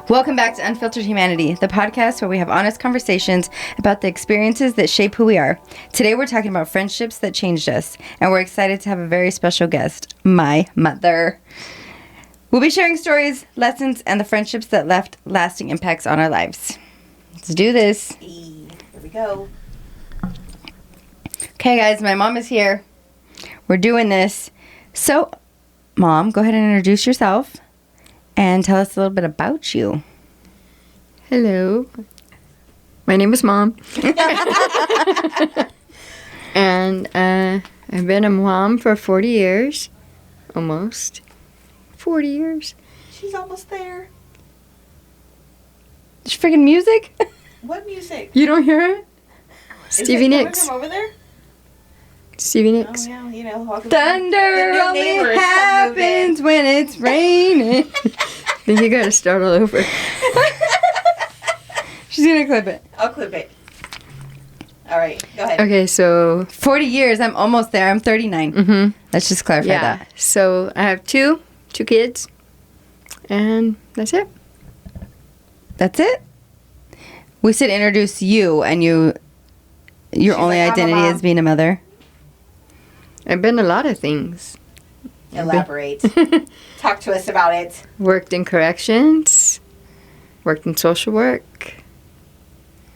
Welcome back to Unfiltered Humanity, the podcast where we have honest conversations about the experiences that shape who we are. Today we're talking about friendships that changed us, and we're excited to have a very special guest, my mother. We'll be sharing stories, lessons, and the friendships that left lasting impacts on our lives. Let's do this. Hey, here we go. Okay, guys, my mom is here. We're doing this. So, Mom, go ahead and introduce yourself and tell us a little bit about you. Hello. My name is Mom. And I've been a mom for 40 years. Almost. 40 years. She's almost there. There's freaking music? What music? You don't hear it? Is Stevie it coming Nicks. from over there? Stevie Nicks. Oh, yeah, you know. welcome to Thunder the new only neighbors have moved in. happens when it's raining. Then you gotta start all over. She's going to clip it. I'll clip it. All right, go ahead. Okay, so 40 years. I'm almost there. I'm 39. Let's just clarify yeah. that. So I have two kids. And that's it. That's it? We should introduce you and your She's only like, I'm a identity mom. as being a mother. I've been a lot of things. Elaborate. Talk to us about it. Worked in corrections, worked in social work,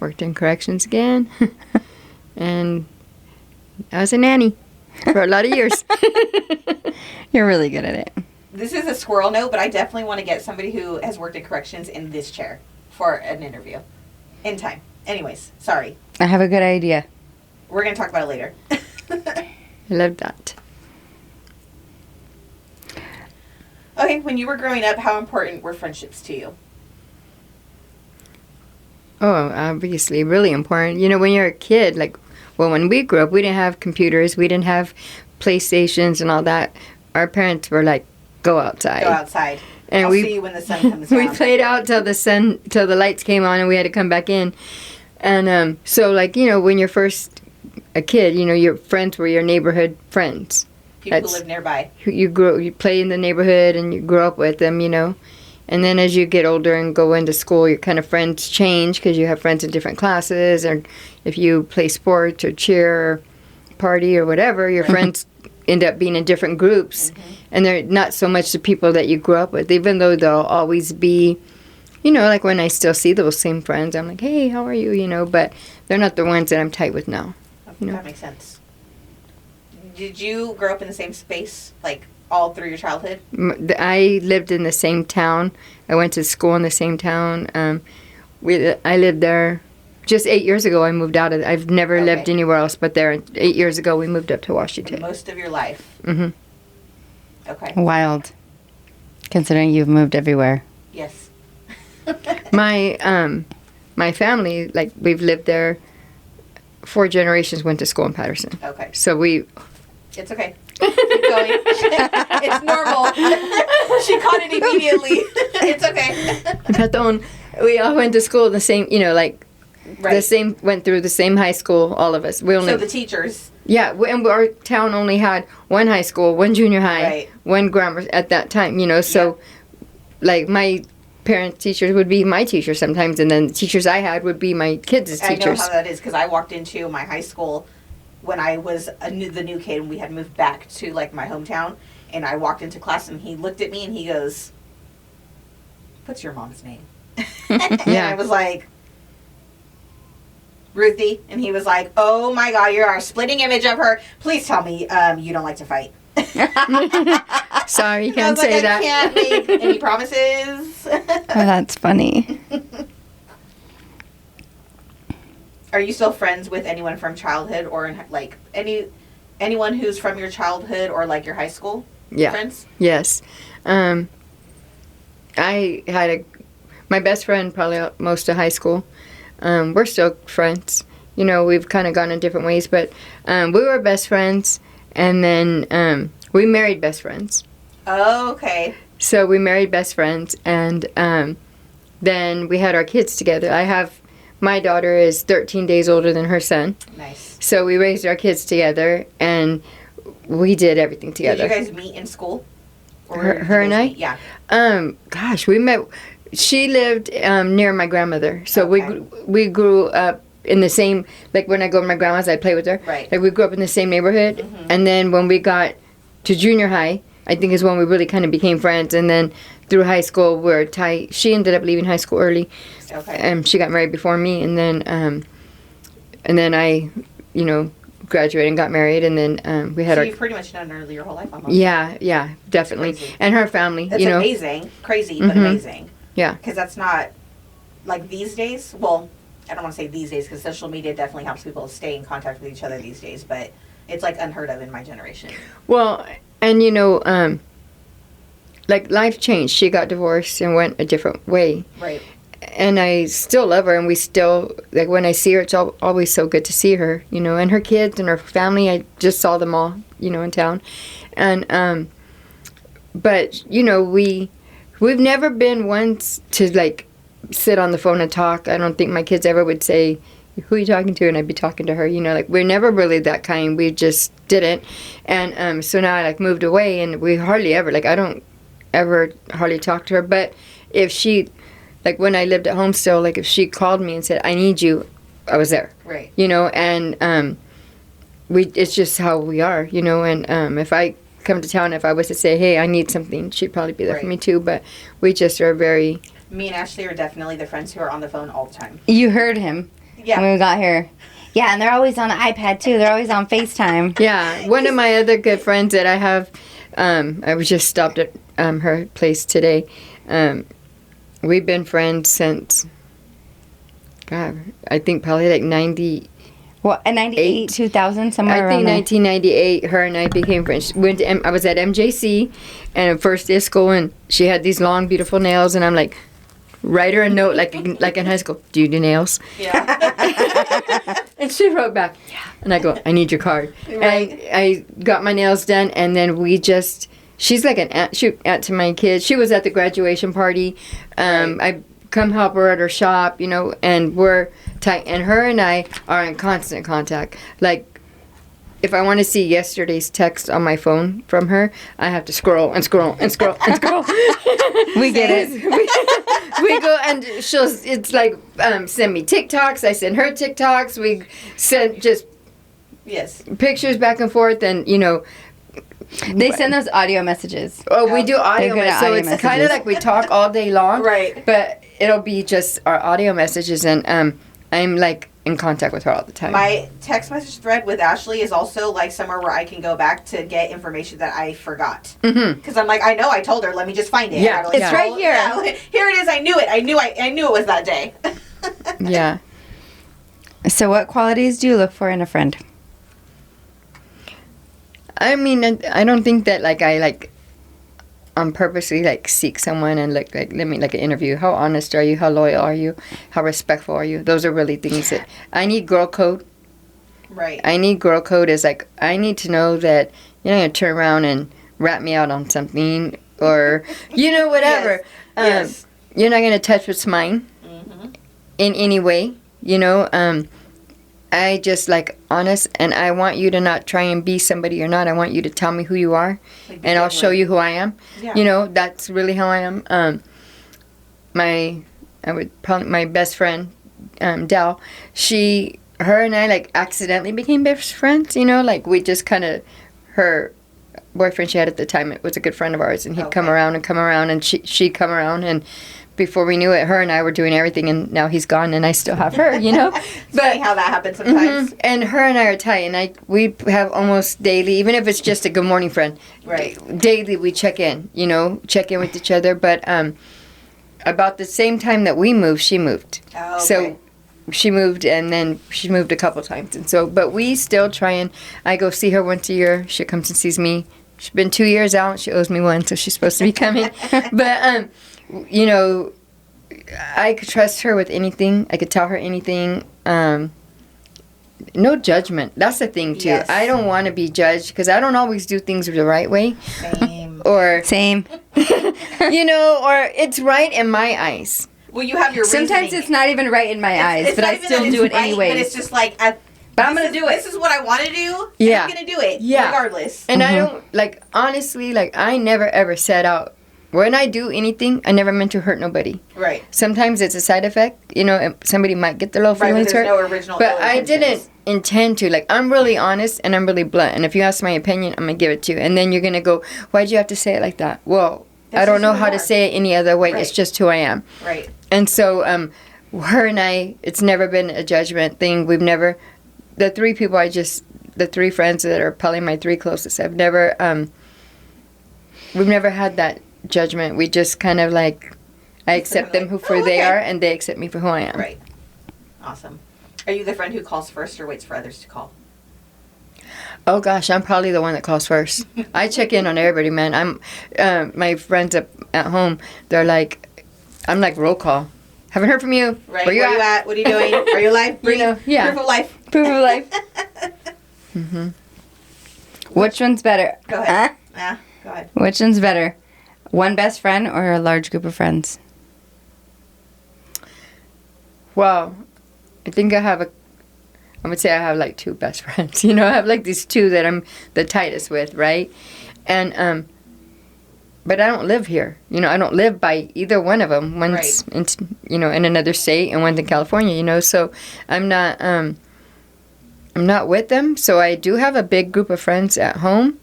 worked in corrections again, and I was a nanny for a lot of years. You're really good at it. This is a squirrel note, but I definitely want to get somebody who has worked in corrections in this chair for an interview. In time. Anyways, sorry. I have a good idea. We're going to talk about it later. I love that. Okay, when you were growing up, how important were friendships to you? Oh, obviously, really important. You know, when you're a kid, when we grew up, we didn't have computers, we didn't have PlayStations and all that. Our parents were like, go outside. Go outside. And I'll we- see you when the sun comes We down. played out till the lights came on and we had to come back in. And so, when you're first a kid, your friends were your neighborhood friends. People who That's- live nearby. You play in the neighborhood and you grow up with them, And then as you get older and go into school, your kind of friends change because you have friends in different classes. Or if you play sports or cheer or party or whatever, your friends end up being in different groups. And they're not so much the people that you grew up with, even though they'll always be, like when I still see those same friends, I'm like, hey, how are you, But they're not the ones that I'm tight with now. That makes sense. Did you grow up in the same space, all through your childhood? I lived in the same town. I went to school in the same town. I lived there just 8 years ago. I moved out of. I've never lived anywhere else but there. 8 years ago, we moved up to Washington. Most of your life. Mhm. Okay. Wild. Considering you've moved everywhere. Yes. My family, we've lived there. 4 generations went to school in Patterson. Okay. So It's okay. Keep going. It's normal. She caught it immediately. It's okay. We all went to school the same. Right. Went through the same high school. All of us. So the teachers. Yeah, and our town only had one high school, one junior high, Right. one grammar at that time, So, my parents' teachers would be my teachers sometimes, and then the teachers I had would be my kids' I know teachers. how that is because I walked into my high school when I was the new kid and we had moved back to my hometown, and I walked into class and he looked at me and he goes, "What's your mom's name?" And Yeah. I was like, "Ruthie," and he was like, "Oh my God, you're a splitting image of her. Please tell me you don't like to fight." Sorry, you And I can't was like, say I that. can't make any promises. Oh, that's funny. Are you still friends with anyone from childhood or anyone who's from your childhood or your high school Yeah. friends? Yes. I had my best friend probably most of high school. We're still friends. We've kind of gone in different ways, but we were best friends, and then we married best friends. Oh, okay. So we married best friends, and then we had our kids together. My daughter is 13 days older than her son. Nice. So we raised our kids together, and we did everything together. Did you guys meet in school? Or Her did you and guys I? meet- Yeah. Gosh, we met. she lived near my grandmother, so we grew up in the same. Like when I go to my grandma's, I play with her. Right. Like we grew up in the same neighborhood, and then when we got to junior high, I think is when we really kind of became friends, and then through high school we're tight. She ended up leaving high school early, and she got married before me, and then I, graduated and got married, and then we had So our. you've pretty much known her your whole life almost. Yeah, definitely, and her family. That's amazing, crazy, but amazing. Yeah. Because that's not like these days. Well, I don't want to say these days because social media definitely helps people stay in contact with each other these days, but it's like unheard of in my generation. Well, and like life changed. She got divorced and went a different way. Right. And I still love her, and we still, like, when I see her, it's always so good to see her, and her kids and her family. I just saw them all, in town. And, but, we've never been ones to, like, sit on the phone and talk. I don't think my kids ever would say, who are you talking to? And I'd be talking to her, like, we're never really that kind. We just didn't. And so now I, like, moved away, and we hardly ever, like, I don't ever hardly talk to her. But if she... Like, when I lived at home still, like, if she called me and said, I need you, I was there. Right. And it's just how we are, and if I come to town, if I was to say, hey, I need something, she'd probably be there for me too, but we just are very... Me and Ashley are definitely the friends who are on the phone all the time. You heard him when we got here. Yeah, and they're always on the iPad too. They're always on FaceTime. Yeah, one of my other good friends that I have, I was just stopped at her place today. We've been friends since, God, I think probably like 90. Well, 98, 2000, somewhere I around think there. 1998, her and I became friends. I was at MJC, and at first day of school, and she had these long, beautiful nails, and I'm like, write her a note like in high school. Do you do nails? Yeah. And she wrote back, yeah. And I go, I need your card. Right. And I got my nails done, and then we just... She's like an aunt to my kids. She was at the graduation party. I come help her at her shop, and we're tight. And her and I are in constant contact. Like, if I want to see yesterday's text on my phone from her, I have to scroll and scroll and scroll and scroll. We get it. We go, and it's like, send me TikToks. I send her TikToks. We send just pictures back and forth, and, They send those audio messages. Oh, we do audio They're good at messages. So audio it's kind of messages. like we talk all day long. Right. But it'll be just our audio messages, and I'm like in contact with her all the time. My text message thread with Ashley is also like somewhere where I can go back to get information that I forgot. Because I'm like, I know I told her, let me just find it. Yeah. I gotta, like, It's right here. Yeah, like, here it is. I knew it. I knew it was that day. Yeah. So what qualities do you look for in a friend? I mean, I don't think that I purposely seek someone and let me an interview. How honest are you? How loyal are you? How respectful are you? Those are really things that I need. Girl code. Right. I need girl code is like, I need to know that you're not going to turn around and rat me out on something or, whatever. Yes. You're not going to touch what's mine in any way, I just like honest, and I want you to not try and be somebody you're not. I want you to tell me who you are, and I'll show you who I am. Yeah. That's really how I am. My best friend, Dell, her and I accidentally became best friends. We just kind of, her boyfriend she had at the time, it was a good friend of ours, and he'd come around, and she'd come around, and before we knew it, her and I were doing everything, and now he's gone, and I still have her, But funny how that happens sometimes. And her and I are tight, and we have almost daily, even if it's just a good morning friend. Right. Daily we check in, with each other. But about the same time that we moved, she moved. Oh, okay. So she moved, and then she moved a couple times, and so. But we still try, and I go see her once a year. She comes and sees me. She's been 2 years out. She owes me one, so she's supposed to be coming. But I could trust her with anything. I could tell her anything. No judgment. That's the thing, too. Yes. I don't want to be judged because I don't always do things the right way. Same. Same. Or it's right in my eyes. Well, you have your Sometimes reasoning. it's not even right in my eyes, but not I even still that do it's it right, anyway. But it's just like, But I'm going to do it. This is what I want to do. Yeah. I'm going to do it. Yeah. Regardless. And I don't, honestly, I never ever set out when I do anything, I never meant to hurt nobody. Right. Sometimes it's a side effect. You know, somebody might get their little Right, but feelings there's hurt. no original But ill I intentions. didn't intend to. Like, I'm really honest and I'm really blunt. And if you ask my opinion, I'm going to give it to you. And then you're going to go, why'd you have to say it like that? Well, That's I don't just know who how you to are. say it any other way. Right. It's just who I am. Right. And so, her and I, it's never been a judgment thing. We've never, the three friends that are probably my three closest, we've never had that judgment. We just kind of like, I accept them Like, for they okay. are, and they accept me for who I am. Right. Awesome. Are you the friend who calls first or waits for others to call? Oh gosh, I'm probably the one that calls first. I check in on everybody, man. My friends up at home, they're like, I'm like roll call. Haven't heard from you. Right. Where you at? What are you doing? Are you alive? Breathe. know, yeah. Proof of life. Proof of life. Mm-hmm. Which one's better? Go ahead. Huh? Go ahead. Which one's better? One best friend or a large group of friends? Well, I think I would say I have like two best friends. You know, I have like these two that I'm the tightest with, right? And but I don't live here. You know, I don't live by either one of them. One's in another state and one's in California. You know, so I'm not with them. So I do have a big group of friends at home,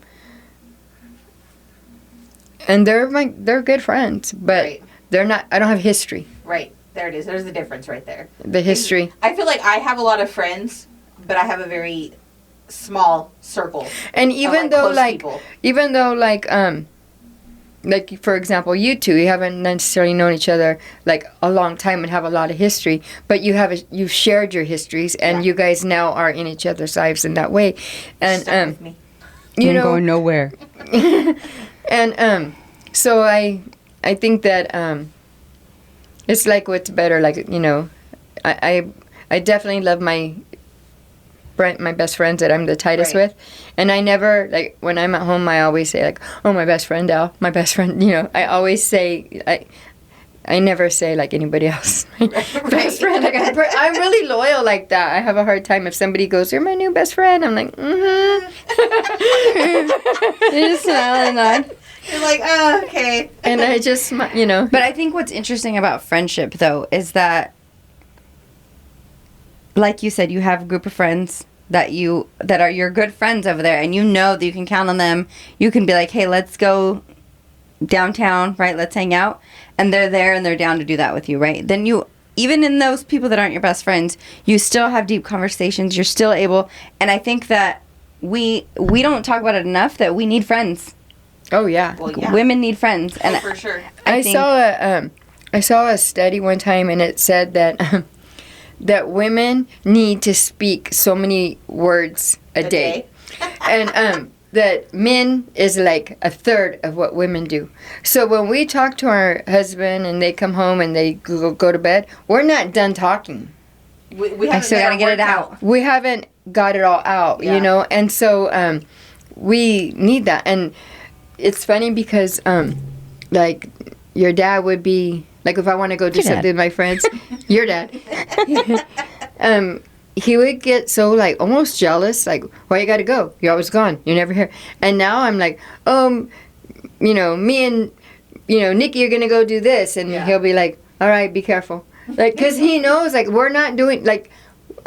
and they're good friends, but Right. they're not. I don't have history. Right. There it is. There's the difference right there. The history. I feel like I have a lot of friends, but I have a very small circle. And even though close like people. like for example, you two, you haven't necessarily known each other like a long time and have a lot of history, but you've shared your histories, and Yeah. you guys now are in each other's lives in that way. And Stuck with me. you know, nowhere. and so I think that it's like what's better, like, you know, I definitely love my best friends that I'm the tightest Right. with, and I never, like, when I'm at home, I always say like, oh, my best friend Al, my best friend, you know, I always say I never say like anybody else. My best friend, like I'm really loyal like that. I have a hard time if somebody goes, you're my new best friend. I'm like, mm-hmm. You're just smiling on. You're like, oh, okay. And I just, you know. But I think what's interesting about friendship, though, is that, like you said, you have a group of friends that are your good friends over there, and you know that you can count on them. You can be like, hey, let's go downtown, right? Let's hang out. And they're there and they're down to do that with you, right? Then you, even in those people that aren't your best friends, you still have deep conversations. You're still able. And I think that we don't talk about it enough, that we need friends. Oh yeah. Well, yeah. Women need friends. And for sure. I saw a study one time, and it said that that women need to speak so many words a day. And that men is like a third of what women do. So when we talk to our husband and they come home and they go to bed, we're not done talking. We I haven't still met got to our get it word out. count. We haven't got it all out, Yeah. you know? And so we need that. And it's funny because, like, your dad would be, like, if I want to go do Your dad. something with my friends, your dad, he would get so, like, almost jealous, like, why you got to go? You're always gone. You're never here. And now I'm like, you know, me and, you know, Nikki are going to go do this. And Yeah. he'll be like, all right, be careful. Like, because he knows, like, we're not doing, like,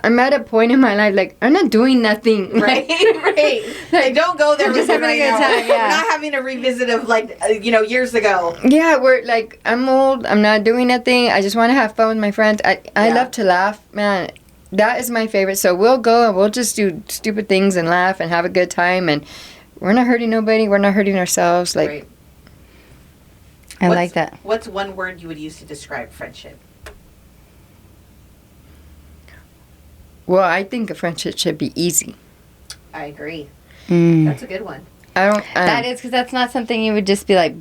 I'm at a point in my life, like, I'm not doing nothing. Right, right. Like, don't go there. We're just with me having a right good now. time, yeah. We're not having a revisit of, like, years ago. Yeah, we're like, I'm old, I'm not doing nothing, I just want to have fun with my friends. I Yeah. love to laugh, man. That is my favorite. So we'll go and we'll just do stupid things and laugh and have a good time, and we're not hurting nobody, we're not hurting ourselves. Like, Right. I What's- like that. What's one word you would use to describe friendship? well, I think a friendship should be easy. I agree. Mm. That's a good one. I don't. That is because that's not something you would just be like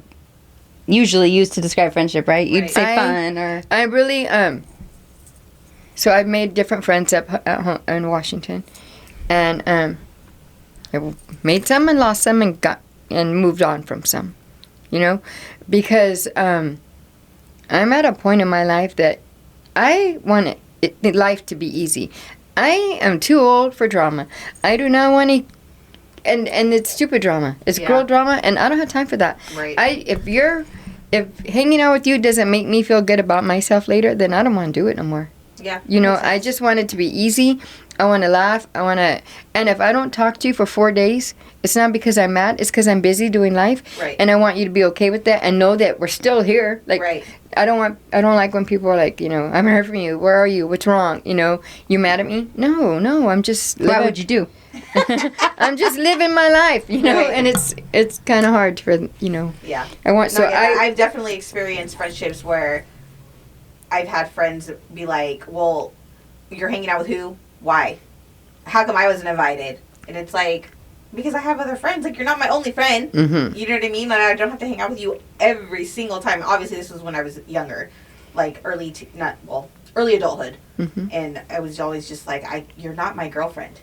usually used to describe friendship, right? You'd Right. say fun or I really So I've made different friends up at home in Washington, and I made some and lost some and moved on from some, you know, because I'm at a point in my life that I want life to be easy. I am too old for drama. I do not want to. And it's stupid drama. It's Yeah. girl drama, and I don't have time for that. Right. If you're if hanging out with you doesn't make me feel good about myself later, then I don't want to do it no more. Yeah. You know, I just want it to be easy. I want to laugh. And if I don't talk to you for 4 days, it's not because I'm mad. It's because I'm busy doing life. Right. And I want you to be okay with that and know that we're still here. Like, Right. I don't like when people are like, you know, I haven't heard from you. Where are you? What's wrong? You know, you mad at me? No, I'm just living. Why would you do? I'm just living my life, you know, Right. and it's kind of hard for, you know. Yeah. I've I've definitely experienced friendships where I've had friends be like, well, you're hanging out with who? Why? How come I wasn't invited? And it's like, because I have other friends. Like, you're not my only friend. Mm-hmm. You know what I mean? And I don't have to hang out with you every single time. Obviously, this was when I was younger. Like, early adulthood. Mm-hmm. And I was always just like, you're not my girlfriend.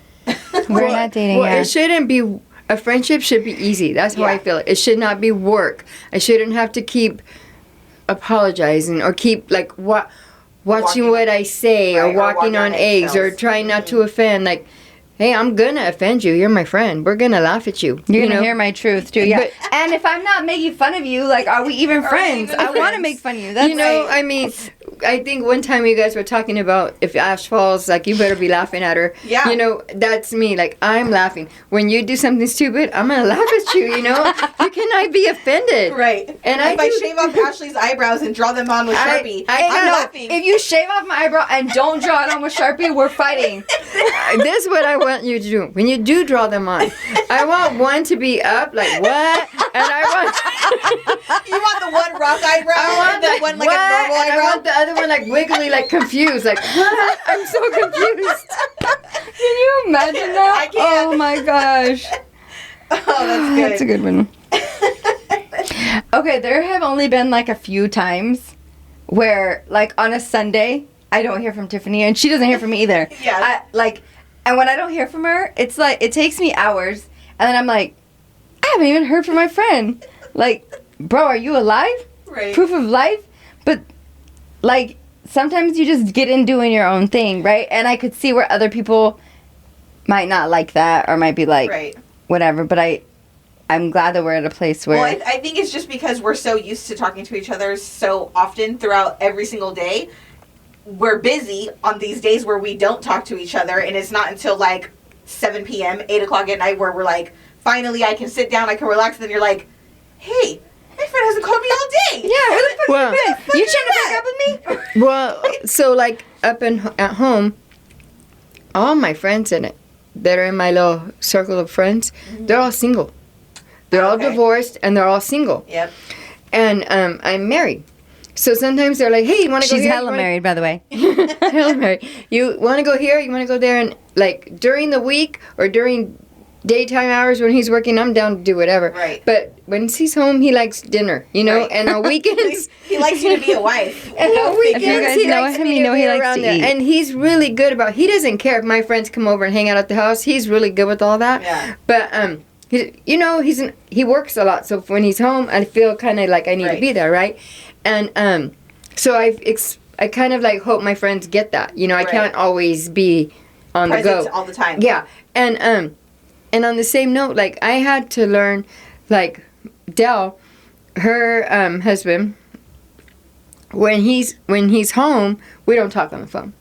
We're not dating Well, yet. it shouldn't be. A friendship should be easy. That's how I Yeah. feel. It should not be work. I shouldn't have to keep apologizing or keep like watching Walking- what I say Right, or or walking walking on on eggs or eggshells. trying not to offend. Like, hey, I'm gonna offend you. You're my friend. We're gonna laugh at you. You're you gonna know? hear my truth too, yeah. But- And if I'm not making fun of you, like, are we even Are we friends? even I want to friends? make fun of you. That's You know, I mean, I think one time you guys were talking about if Ash falls, like, you better be laughing at her. Yeah. You know, that's me. Like, I'm laughing. When you do something stupid, I'm going to laugh at you, you know? You cannot be offended. Right. And if I I do- shave off Ashley's eyebrows and draw them on with Sharpie, I'm no, laughing. if you shave off my eyebrow and don't draw it on with Sharpie, we're fighting. This is what I want you to do. When you do draw them on, I want one to be up, like, what? And I want... You want the one rock eyebrow and the one like what? a normal And I eyebrow? want the other one, like, wiggly, like, confused. Like, what? I'm so confused. Can you imagine that? I can't. Oh my gosh. Oh, that's good. That's a good one. Okay, there have only been like a few times where, like, on a Sunday, I don't hear from Tiffany and she doesn't hear from me either. Yeah. And when I don't hear from her, it's like, it takes me hours. And then I'm like, I haven't even heard from my friend. Like, bro, are you alive? Right. Proof of life? But, like, sometimes you just get in doing your own thing, right? And I could see where other people might not like that or might be like, Right. whatever. But I'm glad that we're at a place where... Well, I think it's just because we're so used to talking to each other so often throughout every single day. We're busy on these days where we don't talk to each other, and it's not until like 7 p.m., 8 o'clock at night where we're like, finally I can sit down, I can relax, and then you're like, hey, my friend hasn't called me all day. Yeah, where the fuck Well, you been? You trying to break up with me? Well, so, like, at home, all my friends that are in my little circle of friends, they're all single. They're all Okay. divorced, and they're all single. Yep. And I'm married. So sometimes they're like, hey, you want to go She's here? hella married, by the way. Hella married. You want to go here? You want to go there? And, like, during the week or during daytime hours when he's working, I'm down to do whatever. Right. But when he's home, he likes dinner, you know? Right. And on weekends... He likes you to be a wife. And on weekends, guys he know likes him, me you know to he be likes around to there. eat. And he's really good about... He doesn't care if my friends come over and hang out at the house. He's really good with all that. Yeah. But, you know, he works a lot. So when he's home, I feel kind of like I need to Right. be there, right? And so I kind of like hope my friends get that. You know, I Right. can't always be on the Present go. all the time. Yeah. And on the same note, like, I had to learn, like, Dell, her husband, when he's home, we don't talk on the phone.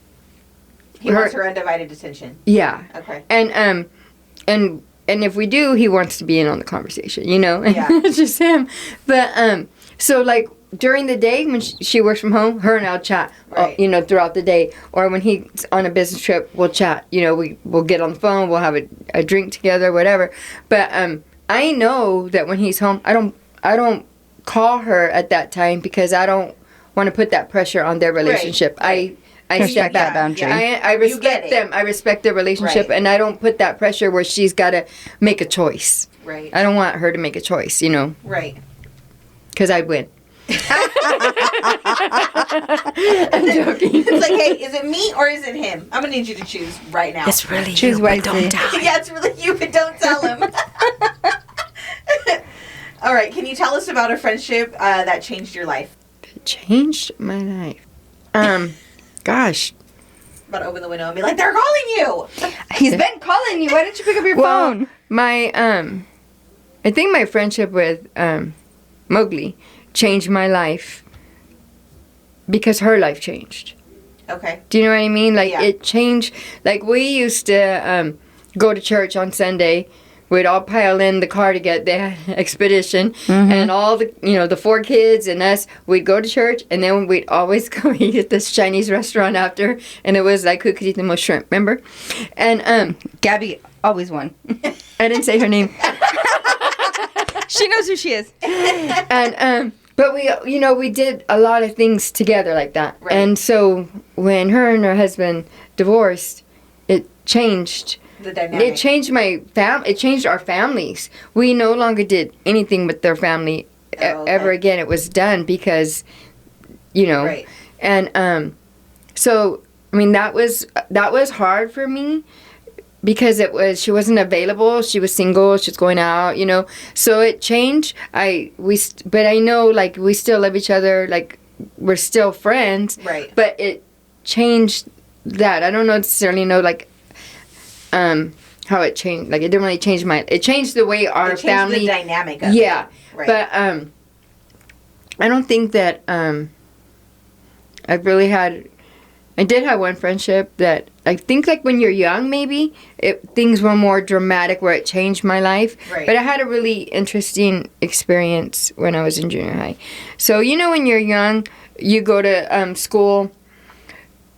He wants her undivided attention. Yeah. Okay. And if we do, he wants to be in on the conversation, you know? Yeah. It's just him. But, so, like, during the day when she works from home, her and I'll chat, Right. you know, throughout the day. Or when he's on a business trip, we'll chat. You know, we'll get on the phone, we'll have a drink together, whatever. But I know that when he's home, I don't call her at that time because I don't want to put that pressure on their relationship. Right. I Respect step that back. boundary. I You respect get it. them. I respect their relationship, Right. and I don't put that pressure where she's got to make a choice. Right. I don't want her to make a choice, you know, Right. because I'd win. I'm joking. It's like, hey, is it me or is it him? I'm gonna need you to choose right now. really Choose wisely. Yeah, it's really you, but don't tell him. All right, can you tell us about a friendship that changed your life? It changed my life. Gosh. About to open the window and be like, they're calling you. He's been calling you. Why didn't you pick up your Well, phone? my I think my friendship with Mowgli changed my life because her life changed. Okay. Do you know what I mean? Like, Yeah. it changed. Like, we used to go to church on Sunday. We'd all pile in the car to get the expedition. And all the, the 4 kids and us, we'd go to church. And then we'd always go eat at this Chinese restaurant after. And it was like, who could eat the most shrimp, remember? And Gabby always won. I didn't say her name. She knows who she is. And but we did a lot of things together like that. Right. And so when her and her husband divorced, it changed. The dynamic. It changed it changed our families. We no longer did anything with their family ever again. It was done because, Right. and so I mean that was hard for me. Because she wasn't available. She was single. She was going out, So it changed. But I know, like, we still love each other. Like, we're still friends. Right. But it changed that. I don't necessarily know, like, how it changed. Like, it didn't really change it changed the way our family. The dynamic of yeah. it. Right. But I don't think that I've really had. I did have one friendship that I think, like, when you're young, maybe things were more dramatic where it changed my life. Right. But I had a really interesting experience when I was in junior high. So when you're young, you go to school,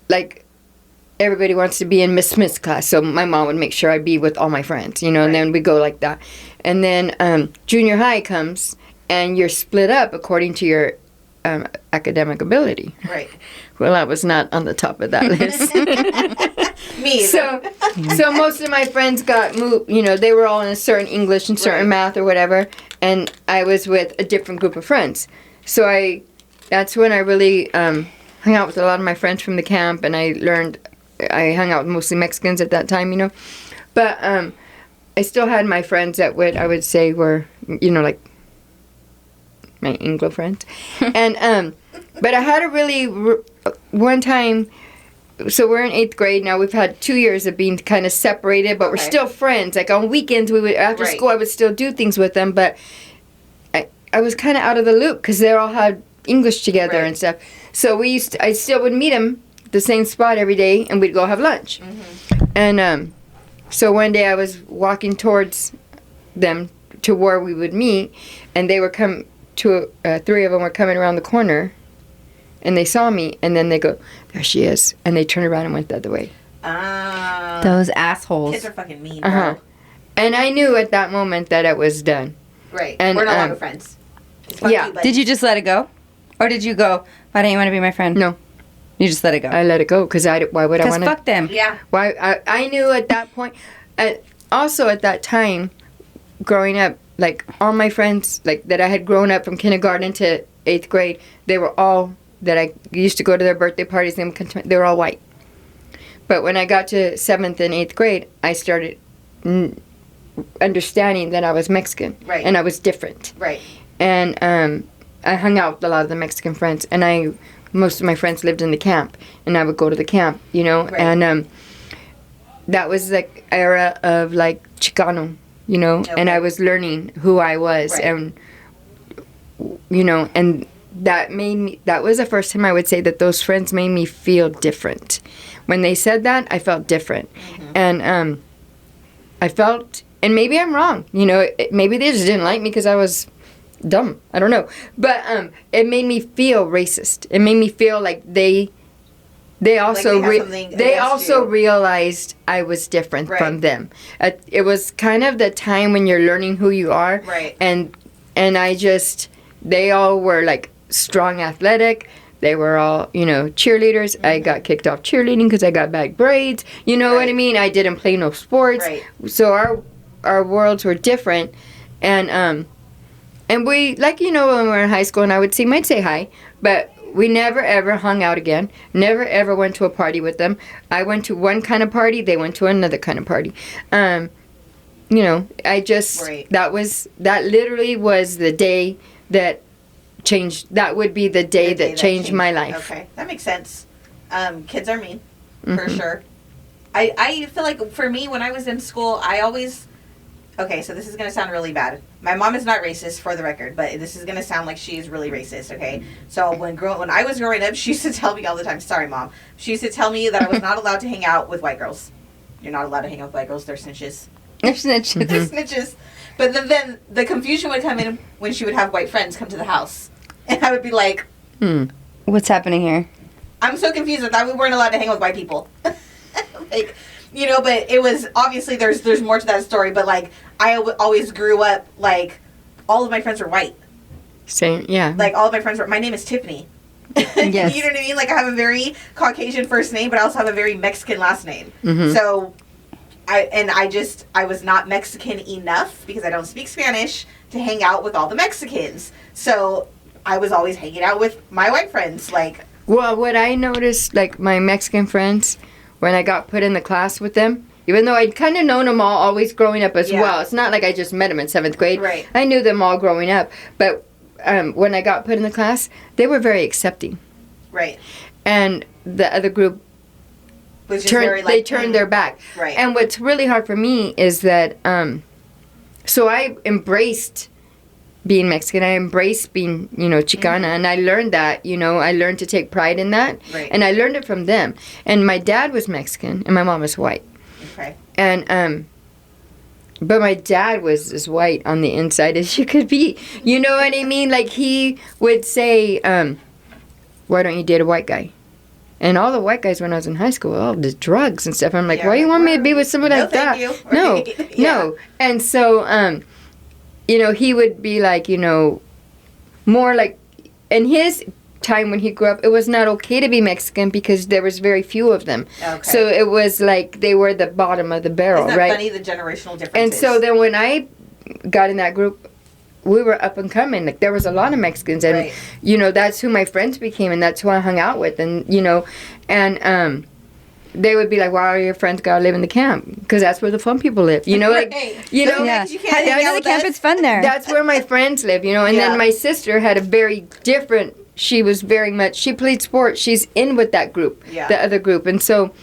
like, everybody wants to be in Miss Smith's class. So my mom would make sure I'd be with all my friends, and then we go like that. And then junior high comes, and you're split up according to your academic ability. Right. Well, I was not on the top of that list. Me either. So most of my friends got moved. They were all in a certain English and certain math or whatever, and I was with a different group of friends. So that's when I really hung out with a lot of my friends from the camp, and I hung out with mostly Mexicans at that time, But I still had my friends that I would say were, like my Anglo friends, and but I had a really one time. So we're in 8th grade now. We've had 2 years of being kind of separated, but we're still friends. Like on weekends, we would after school, I would still do things with them, but I was kind of out of the loop because they all had English together and stuff. So I still would meet them at the same spot every day, and we'd go have lunch. And so one day I was walking towards them to where we would meet, and they were three of them were coming around the corner, and they saw me, and then they go, "There she is," and they turned around and went the other way. Those assholes. Kids are fucking mean, bro. And I knew at that moment that it was done. Right. And, we're no longer friends. Fuck yeah. you, buddy. Did you just let it go? Or did you go, why don't you want to be my friend? No. You just let it go. I let it go because why would I want to? Because fuck them. Yeah. Why I knew at that point. Also at that time, growing up, like all my friends, like that I had grown up from kindergarten to 8th grade, they were all that I used to go to their birthday parties. They were all white. But when I got to 7th and 8th grade, I started understanding that I was Mexican, Right. and I was different. Right. And I hung out with a lot of the Mexican friends, and most of my friends lived in the camp, and I would go to the camp, Right. and that was like era of like Chicano, and I was learning who I was, Right. and and that was the first time I would say that those friends made me feel different. When they said that, I felt different, and I felt, and maybe I'm wrong, maybe they just didn't like me because I was dumb. I don't know. But it made me feel racist. It made me feel like they also they also realized I was different from them. It was kind of the time when you're learning who you are. Right. And they all were like strong, athletic. They were all, cheerleaders. I got kicked off cheerleading because I got bad grades. You know what I mean? I didn't play no sports. Right. So our worlds were different. And we, like, when we were in high school and I'd say hi, but we never ever hung out again. Never ever went to a party with them. I went to one kind of party, they went to another kind of party. I just, that literally was the day that changed, that would be the day that changed my life. Okay, that makes sense. Kids are mean, for sure. I feel like for me, when I was in school, okay, so this is going to sound really bad. My mom is not racist, for the record, but this is going to sound like she is really racist, okay? So when I was growing up, she used to tell me all the time, sorry, Mom, she used to tell me that I was not allowed to hang out with white girls. You're not allowed to hang out with white girls. They're snitches. They're snitches. They're snitches. But then the confusion would come in when she would have white friends come to the house. And I would be like... What's happening here? I'm so confused that we weren't allowed to hang out with white people. Like, you know, but it was... Obviously, there's more to that story. But, like, I always grew up, like, all of my friends were white. Same, yeah. Like, all of my friends were... My name is Tiffany. Yes. You know what I mean? Like, I have a very Caucasian first name, but I also have a very Mexican last name. So... I was not Mexican enough, because I don't speak Spanish, to hang out with all the Mexicans. So I was always hanging out with my white friends. Like, well, what I noticed, like my Mexican friends, when I got put in the class with them, even though I'd kind of known them all always growing up as well. It's not like I just met them in 7th grade. Right. I knew them all growing up. But when I got put in the class, they were very accepting. Right. And the other group, they turned their back. Right. And what's really hard for me is that, so I embraced being Mexican. I embraced being, Chicana. And I learned that, I learned to take pride in that. Right. And I learned it from them. And my dad was Mexican and my mom was white. Okay. And, but my dad was as white on the inside as you could be. You know what I mean? Like he would say, why don't you date a white guy? And all the white guys when I was in high school, all the drugs and stuff. I'm like, why do you want me to be with someone like that? No, Right. no. And so, he would be like, more like, in his time when he grew up, it was not okay to be Mexican because there was very few of them. Okay. So it was like they were the bottom of the barrel, Isn't that right? funny, the generational differences? And so then when I got in that group, we were up and coming. Like there was a lot of Mexicans, and that's who my friends became, and that's who I hung out with, and they would be like, "Why are your friends gotta live in the camp? Because that's where the fun people live." Yeah. You can't hang out with the camp. It's fun there. That's where my friends live, And then my sister had a very different. She was very much. She played sports. She's in with that group, the other group, and so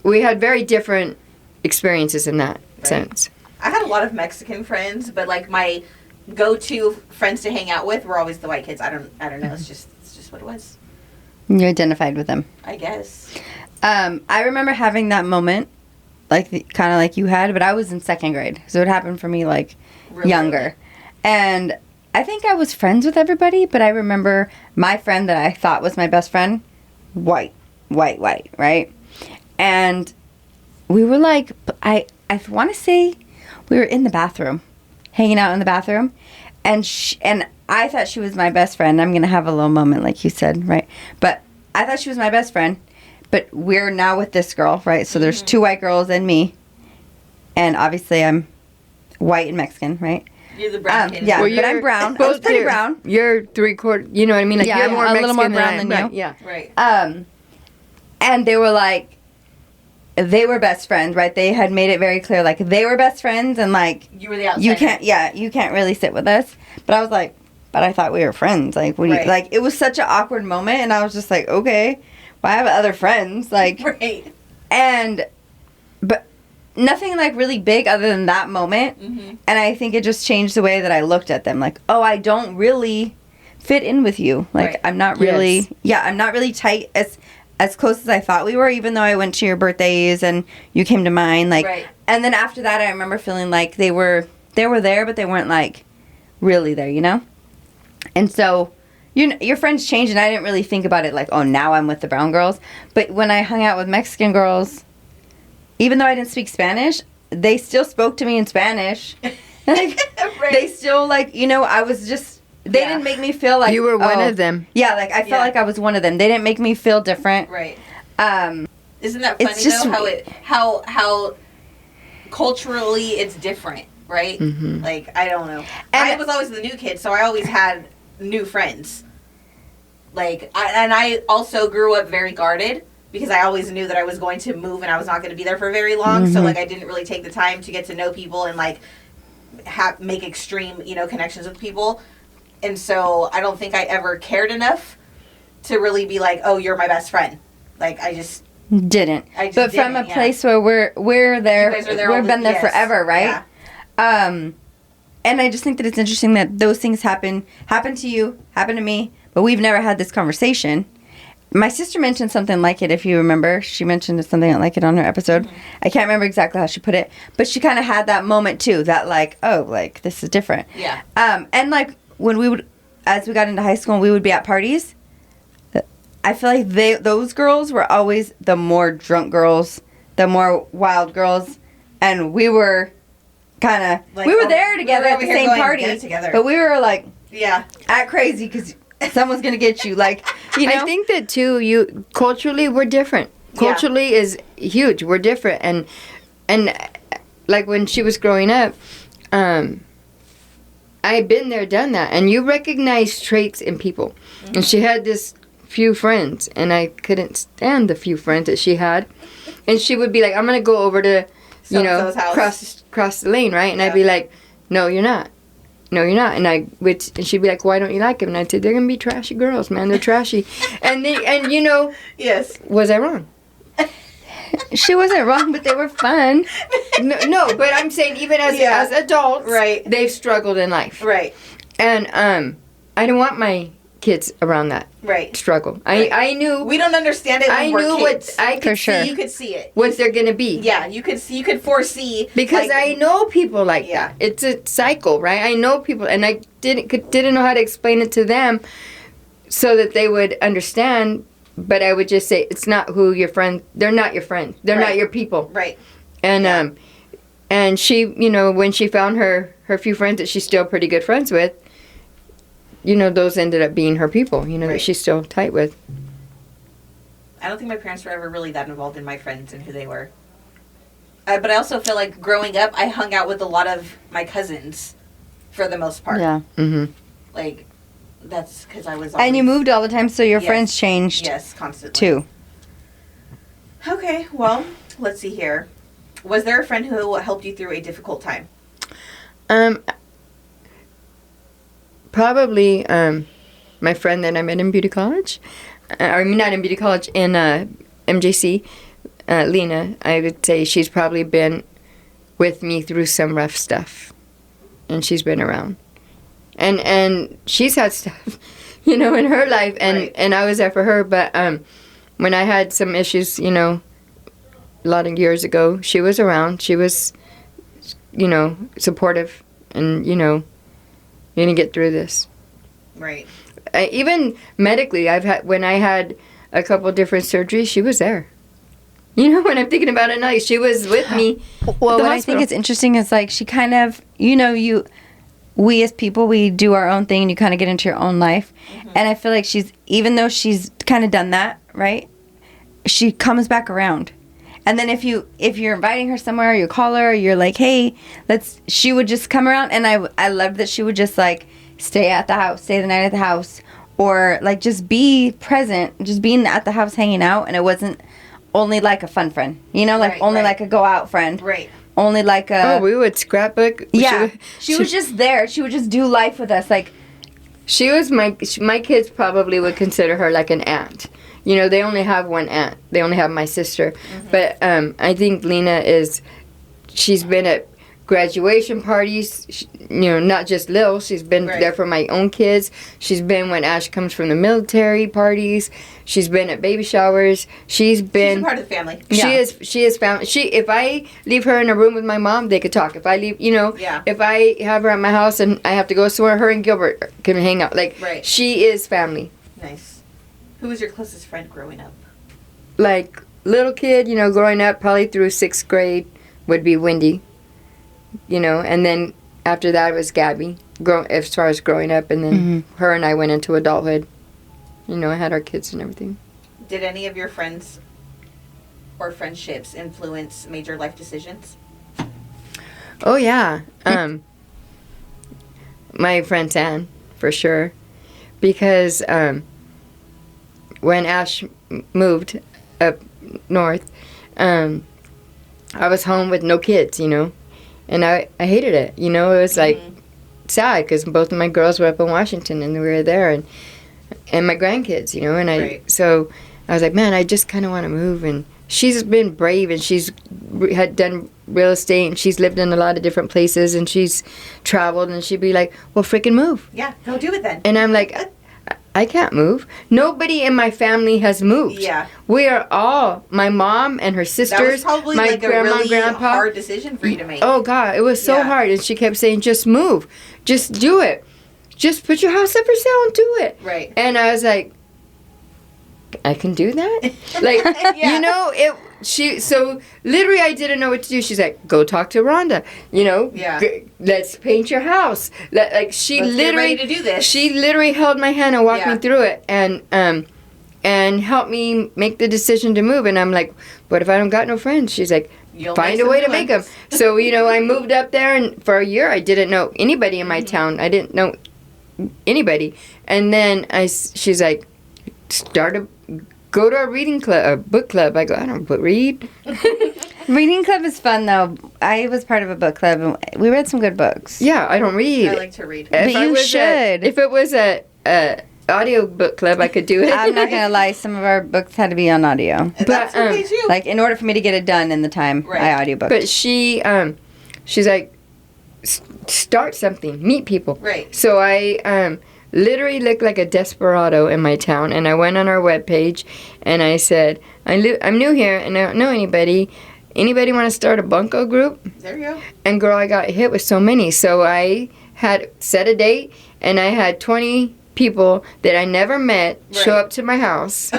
we had very different experiences in that sense. I had a lot of Mexican friends, but like my go-to friends to hang out with were always the white kids. I don't know. It's just what it was. You identified with them, I guess. I remember having that moment, kind of like you had, but I was in 2nd grade, so it happened for me like Really younger, early. And I think I was friends with everybody, but I remember my friend that I thought was my best friend, white, right, and we were like, I want to say we were in the bathroom. Hanging out in the bathroom, and I thought she was my best friend. I'm gonna have a little moment, like you said, right? But I thought she was my best friend. But we're now with this girl, right? So there's 2 white girls and me, and obviously I'm white and Mexican, right? You're the brown kid. Yeah, but I'm brown. I was pretty brown. You're 3/4. You know what I mean? Like Yeah, you're more a Mexican little more brown than I am. you. Yeah. Right. And they were like, they were best friends, right? They had made it very clear, like they were best friends, and like you were the outsider. you can't really sit with us. But I was like, but I thought we were friends. Like, what do you, like, it was such an awkward moment, and I was just like, okay, well, I have other friends, like, right. But nothing like really big other than that moment, and I think it just changed the way that I looked at them. Like, oh, I don't really fit in with you. Like, I'm not really, I'm not really tight as close as I thought we were, even though I went to your birthdays and you came to mine. Like, and then after that, I remember feeling like they were there, but they weren't like really there, And so, your friends changed, and I didn't really think about it like, oh, now I'm with the brown girls. But when I hung out with Mexican girls, even though I didn't speak Spanish, they still spoke to me in Spanish. Like, they still like, I was just. They didn't make me feel like... You were one of them. Yeah, like, I felt like I was one of them. They didn't make me feel different. Right. Isn't that funny, though, how culturally it's different, right? Mm-hmm. Like, I don't know. And I was always the new kid, so I always had new friends. Like, I also grew up very guarded, because I always knew that I was going to move and I was not going to be there for very long. So, like, I didn't really take the time to get to know people and, like, make extreme, connections with people. And so I don't think I ever cared enough to really be like, oh, you're my best friend. Like, I just didn't. But from a place where we're there, we've been there forever, right? And I just think that it's interesting that those things happen to you, happen to me, but we've never had this conversation. My sister mentioned something like it, if you remember. She mentioned something like it on her episode. Mm-hmm. I can't remember exactly how she put it, but she kind of had that moment too, that like, oh, like, this is different. Yeah. And like, when we would, as we got into high school and we would be at parties, I feel like those girls were always the more drunk girls, the more wild girls, and we were kind of, like, we were there together at the same party, but we were like, act crazy because someone's gonna get you, like, you know. I think that too. Culturally, we're different. Culturally is huge. We're different, and like when she was growing up, I've been there, done that, and you recognize traits in people. Mm-hmm. And she had this few friends, and I couldn't stand the few friends that she had, and she would be like, "I'm gonna go over to, cross the lane, right?" And I'd be like, "No, you're not. No, you're not." And she'd be like, "Why don't you like him?" And I'd say, "They're gonna be trashy girls, man. They're trashy." Yes. Was I wrong? She wasn't wrong, but they were fun. No, but I'm saying even as adults, right, they've struggled in life, right. And I don't want my kids around that struggle. Right. I knew we don't understand it. When I knew kids. what I could see. You could see it. What they're gonna be. Yeah, you could foresee, because I know people like that. It's a cycle, right? I know people, and I didn't know how to explain it to them so that they would understand. But I would just say, it's not who your friend. They're not your friends. They're not your people. Right. And and she, when she found her few friends that she's still pretty good friends with, those ended up being her people. That she's still tight with. I don't think my parents were ever really that involved in my friends and who they were. But I also feel like growing up, I hung out with a lot of my cousins, for the most part. Yeah. Mm-hmm. Like. That's because I was always... And you moved all the time, so your friends changed. Yes, constantly. Too. Okay, well, let's see here. Was there a friend who helped you through a difficult time? Probably my friend that I met in beauty college. Not in beauty college, in MJC, Lena. I would say she's probably been with me through some rough stuff. And she's been around. And she's had stuff, in her life, and I was there for her. But when I had some issues, a lot of years ago, she was around. She was, supportive, and you're gonna get through this. Right. Even medically, when I had a couple different surgeries, she was there. When I'm thinking about it now, she was with me. Well, what I think is interesting is like she kind of, we as people, we do our own thing and you kind of get into your own life. Mm-hmm. And I feel like even though she's kind of done that, right? She comes back around. And then if you're inviting her somewhere, you call her, you're like, hey, she would just come around. And I loved that she would just like stay the night at the house, or like just be present, just being at the house hanging out. And it wasn't only like a fun friend, like a go out friend. Right. Only like a... Oh, we would scrapbook. Yeah. She was just there. She would just do life with us. Like, she was my kids probably would consider her like an aunt. They only have one aunt. They only have my sister. Mm-hmm. But I think Lena she's been at graduation parties, not just Lil. She's been there for my own kids. She's been when Ash comes from the military parties. She's been at baby showers. She's a part of the family. She is family. If I leave her in a room with my mom, they could talk. If I leave, if I have her at my house and I have to go somewhere, her and Gilbert can hang out. Like, she is family. Nice. Who was your closest friend growing up? Like, little kid, growing up, probably through 6th grade, would be Wendy. And then after that it was Gabby, as far as growing up, and then her and I went into adulthood. I had our kids and everything. Did any of your friends or friendships influence major life decisions? Oh, yeah. My friend Ann, for sure. Because when Ash moved up north, I was home with no kids, And I hated it, It was like sad because both of my girls were up in Washington and we were there, and my grandkids, And so I was like, man, I just kind of want to move. And she's been brave, and had done real estate, and she's lived in a lot of different places, and she's traveled, and she'd be like, well, freaking move. Yeah, go do it then. And I'm like, I can't move. Nobody in my family has moved. Yeah. We are all, my mom and her sisters, That was probably my like grandma a really and grandpa. hard decision for you to make. Oh, God, it was so Yeah. hard. And she kept saying, just move. Just do it. Just put your house up for sale and do it. Right. And I was like, I can do that? Like, Yeah. you know, so literally I didn't know what to do. She's like, go talk to Rhonda, you know, Yeah. Let's paint your house. Like Let's get ready to do this. She literally held my hand and walked Yeah. me through it and helped me make the decision to move. And I'm like, but if I don't got no friends? She's like, You'll find make a some way new to make them. ones. So, you know, I moved up there, and for a year I didn't know anybody in my town. I didn't know anybody. And then she's like, go to a reading club, a book club. I go, I don't read. Reading club is fun, though. I was part of a book club, and we read some good books. Yeah, I don't read. I like to read. But If I you was should. If it was a audio book club, I could do it. I'm not going to lie. Some of our books had to be on audio. And but, that's okay too. Like, in order for me to get it done in the time, Right. I audiobooked. But she's like, start something, meet people. Right. So I literally looked like a desperado in my town, and I went on our webpage, and I said, I'm new here, and I don't know anybody. Anybody want to start a bunco group? There you go. And girl, I got hit with so many. So I had set a date, and I had 20 people that I never met show Right. up to my house.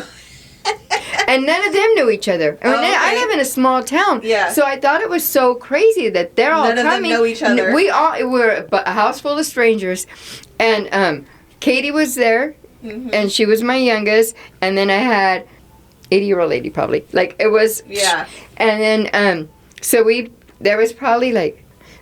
And none of them knew each other. I mean, Oh, okay. I live in a small town. Yeah. So I thought it was so crazy that they're all None of them coming. know each other. We're a house full of strangers. And Katie was there, Mm-hmm. and she was my youngest. And then I had 80-year-old lady probably. Like, it was... Yeah. And then, there was probably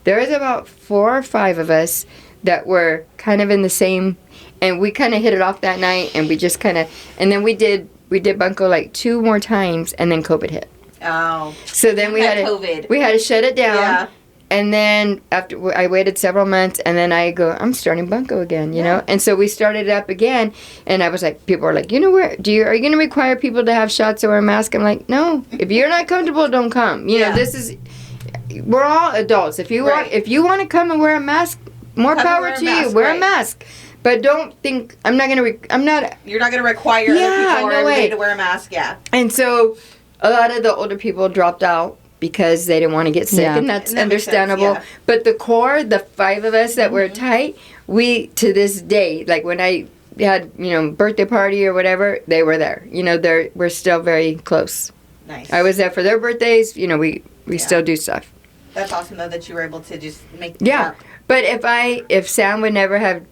there was about 4 or 5 of us that were kind of in the same, and we kind of hit it off that night, and we just kind of, and then we did bunco 2 more times, and then COVID hit. Oh. So then we Had had COVID. we had to shut it down. Yeah. And then after I waited several months, and then I go, I'm starting bunco again, you Yeah. know. And so we started it up again, and I was like, people are like, you know, are you going to require people to have shots or wear a mask? I'm like, no. If you're not comfortable, don't come. You Yeah. know, we're all adults. If you Right. want to come and wear a mask, more Come and power wear a to you. mask, Wear a right. mask, but don't think I'm not going to. I'm not. You're not going to require Yeah, other people or no everybody way. to wear a mask. Yeah. And so a lot of the older people dropped out because they didn't want to get sick, Yeah. and that's And that makes sense, understandable. yeah. But the core, the 5 of us that were tight, we, to this day, like when I had, you know, birthday party or whatever, they were there. You know, we're still very close. Nice. I was there for their birthdays. You know, we still do stuff. That's awesome though that you were able to just make. Yeah. But if Sam would never have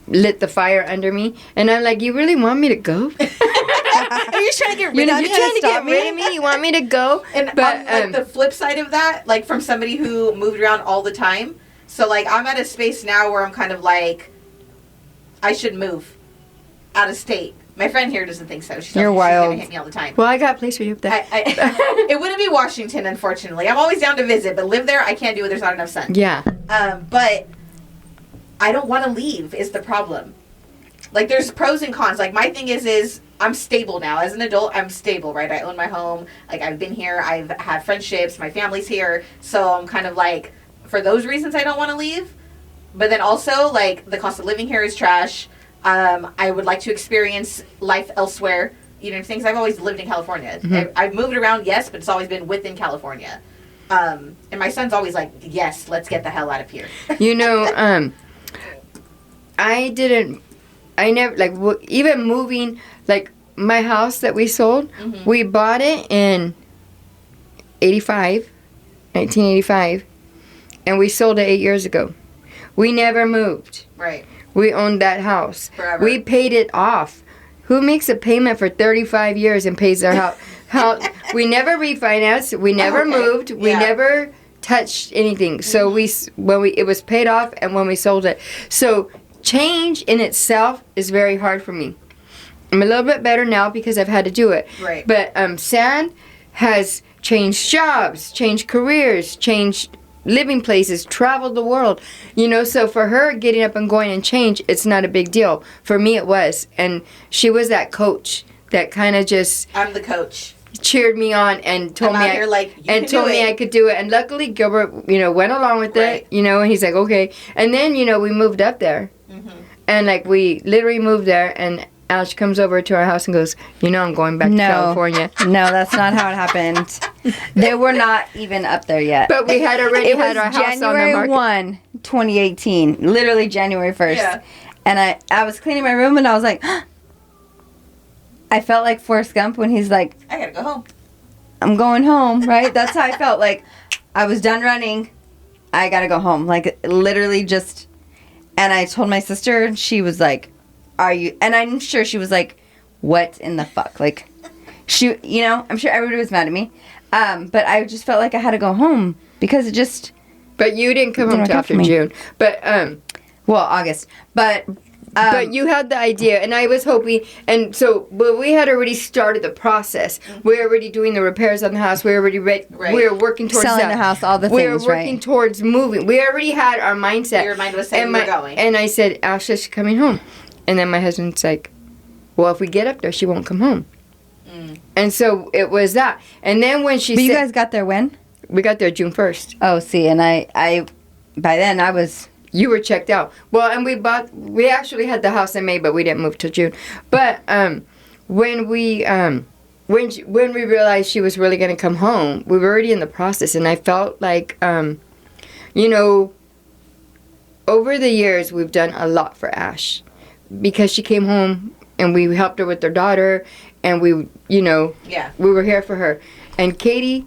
lit the fire under me, and I'm like, you really want me to go? Are you trying to get rid of You're me? trying to get rid of me? You want me to go? And But, on the flip side of that, like from somebody who moved around all the time, so like I'm at a space now where I'm kind of like, I should move out of state. My friend here doesn't think so. She's You're she's wild. gonna hit me all the time. Well, I got a place for you up there. It wouldn't be Washington, unfortunately. I'm always down to visit, but live there, I can't do it. There's not enough sun. Yeah. But I don't want to leave is the problem. Like, there's pros and cons. Like, my thing is I'm stable now. As an adult, I'm stable, right? I own my home. Like, I've been here. I've had friendships. My family's here. So I'm kind of like, for those reasons, I don't want to leave. But then also, like, the cost of living here is trash. I would like to experience life elsewhere. You know, things. I've always lived in California. Mhm. I've moved around, yes, but it's always been within California. And my son's always like, yes, let's get the hell out of here. You know, I never, like, even moving, like, my house that we sold, Mhm. we bought it in 1985, and we sold it 8 years ago. We never moved. Right. We owned that house. Forever. We paid it off. Who makes a payment for 35 years and pays their house? We never refinanced. We never Okay. moved. We Yeah. never touched anything. So it was paid off, and when we sold it. So change in itself is very hard for me. I'm a little bit better now because I've had to do it. Right. But San has changed jobs, changed careers, changed living places, traveled the world. You know, so for her getting up and going and change, it's not a big deal. For me, it was. And she was that coach that kind of just I'm the coach. cheered me on and told I'm me out here like, you and can told do me it. I could do it. And luckily Gilbert, went along with Right. it, and he's like, okay. And then, we moved up there. And like we literally moved there, and Ash comes over to our house and goes, I'm going back to California. No, that's not how it happened. They were not even up there yet. But we had already It had was our house on the January market. 1, 2018. Literally January 1st. Yeah. And I was cleaning my room and I was like, I felt like Forrest Gump when he's like, I gotta go home. I'm going home, right? That's how I felt. Like, I was done running. I gotta go home. Like, literally just... And I told my sister, and she was like, are you... And I'm sure she was like, what in the fuck? Like, she... I'm sure everybody was mad at me. But I just felt like I had to go home because it just... But you didn't come home Didn't till work out for after me. June. But, Well, August. But you had the idea, and I was hoping, and so, but we had already started the process. We were already doing the repairs on the house. We were already ready. Right. We were working towards selling that. the house, all the We were things, working right? towards moving. We already had our mindset. Your mind was saying and you were going. And I said, Ashley's coming home. And then my husband's like, well, if we get up there, she won't come home. And so it was that. And then when she But said, you guys got there when? we got there June 1st. Oh, see, and I by then I was... You were checked out. Well, and we actually had the house in May, but we didn't move till June. But when we realized she was really going to come home, we were already in the process, and I felt like, over the years we've done a lot for Ash, because she came home and we helped her with her daughter, and we were here for her. And Katie,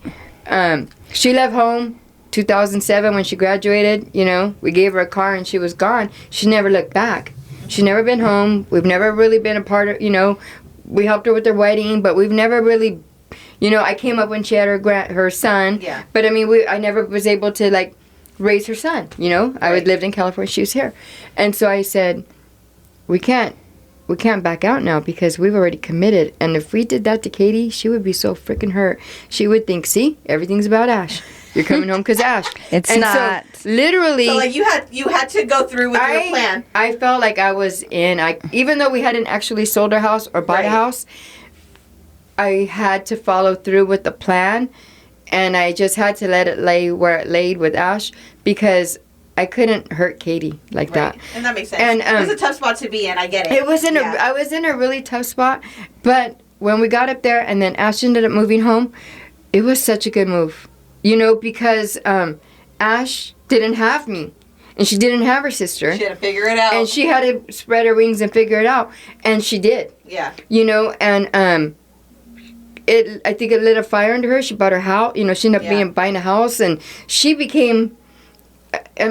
she left home 2007 when she graduated. We gave her a car and she was gone. She never looked back. She's never been home. We've never really been a part of, we helped her with her wedding, but we've never really, I came up when she had her son. Yeah. But I mean, I never was able to like raise her son, I lived in California, she was here. And so I said, we can't back out now because we've already committed. And if we did that to Katie, she would be so freaking hurt. She would think, see, everything's about Ash. You're coming home because Ash. It's and not. So, literally. So like you had to go through with your plan. I felt like I was even though we hadn't actually sold our house or bought a house, I had to follow through with the plan, and I just had to let it lay where it laid with Ash because I couldn't hurt Katie like that. And that makes sense. And, it was a tough spot to be in. I get it. I was in a really tough spot, but when we got up there and then Ash ended up moving home, it was such a good move. Because Ash didn't have me, and she didn't have her sister. She had to figure it out. And she had to spread her wings and figure it out, and she did. Yeah. And I think it lit a fire under her. She bought her house. She ended up buying a house, and she became.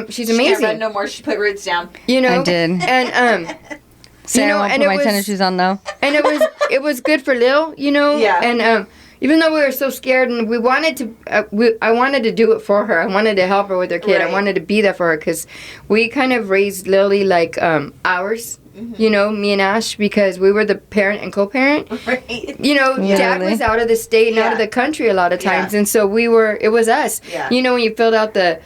She's amazing. She can't run no more. She put roots down. I did. And Sarah won't put my tennis shoes on though. And it was good for Lil, Yeah. And even though we were so scared and we wanted to, I wanted to do it for her. I wanted to help her with her kid. Right. I wanted to be there for her because we kind of raised Lily like ours. Me and Ash, because we were the parent and co-parent. Right. Dad was out of the state and out of the country a lot of times, and so it was us. Yeah. When you filled out the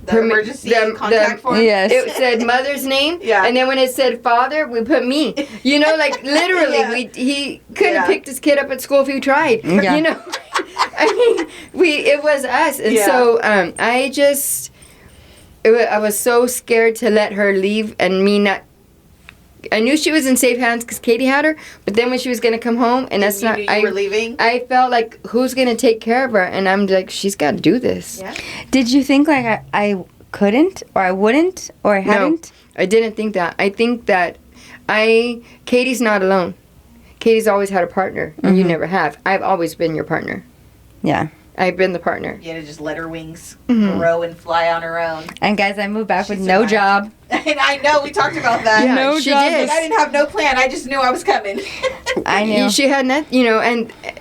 emergency contact form. Yes. it said mother's name, Yeah. and then when it said father, we put me. Like literally, Yeah. he couldn't have picked his kid up at school if he tried. Yeah. I mean, it was us, and so I was so scared to let her leave and me not. I knew she was in safe hands because Katie had her, but then when she was going to come home, and that's you not. knew you were leaving? I felt like, who's going to take care of her? And I'm like, she's got to do this. Yeah. Did you think like I couldn't or I wouldn't or I hadn't? No, I didn't think that. I think that Katie's not alone. Katie's always had a partner, and you never have. I've always been your partner. Yeah. I've been the partner. You had to just let her wings grow and fly on her own. And guys, I moved back She with no survived. job. And I know we talked about that. Yeah, No she job. did. I didn't have no plan. I just knew I was coming. I knew. She had nothing,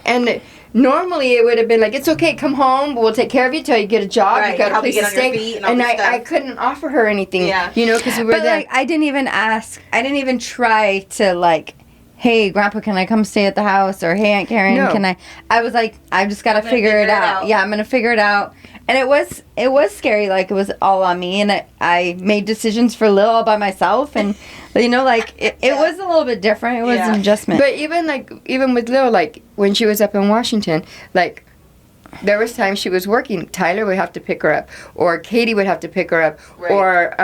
and normally it would have been like, it's okay, come home, we'll take care of you till you get a job. Right, You got a help you place get to on your stay. feet and all this I stuff. couldn't offer her anything. Yeah. Because we were But there. like I didn't even ask. I didn't even try to like, hey, Grandpa, can I come stay at the house? Or, hey, Aunt Karen, No. can I? I was like, I've just got to I'm gonna figure it out. Yeah, I'm going to figure it out. And it was scary. Like, it was all on me. And I made decisions for Lil all by myself. And, you know, like, it was a little bit different. It was an adjustment. But even with Lil, like, when she was up in Washington, like, there was times she was working. Tyler would have to pick her up, or Katie would have to pick her up, or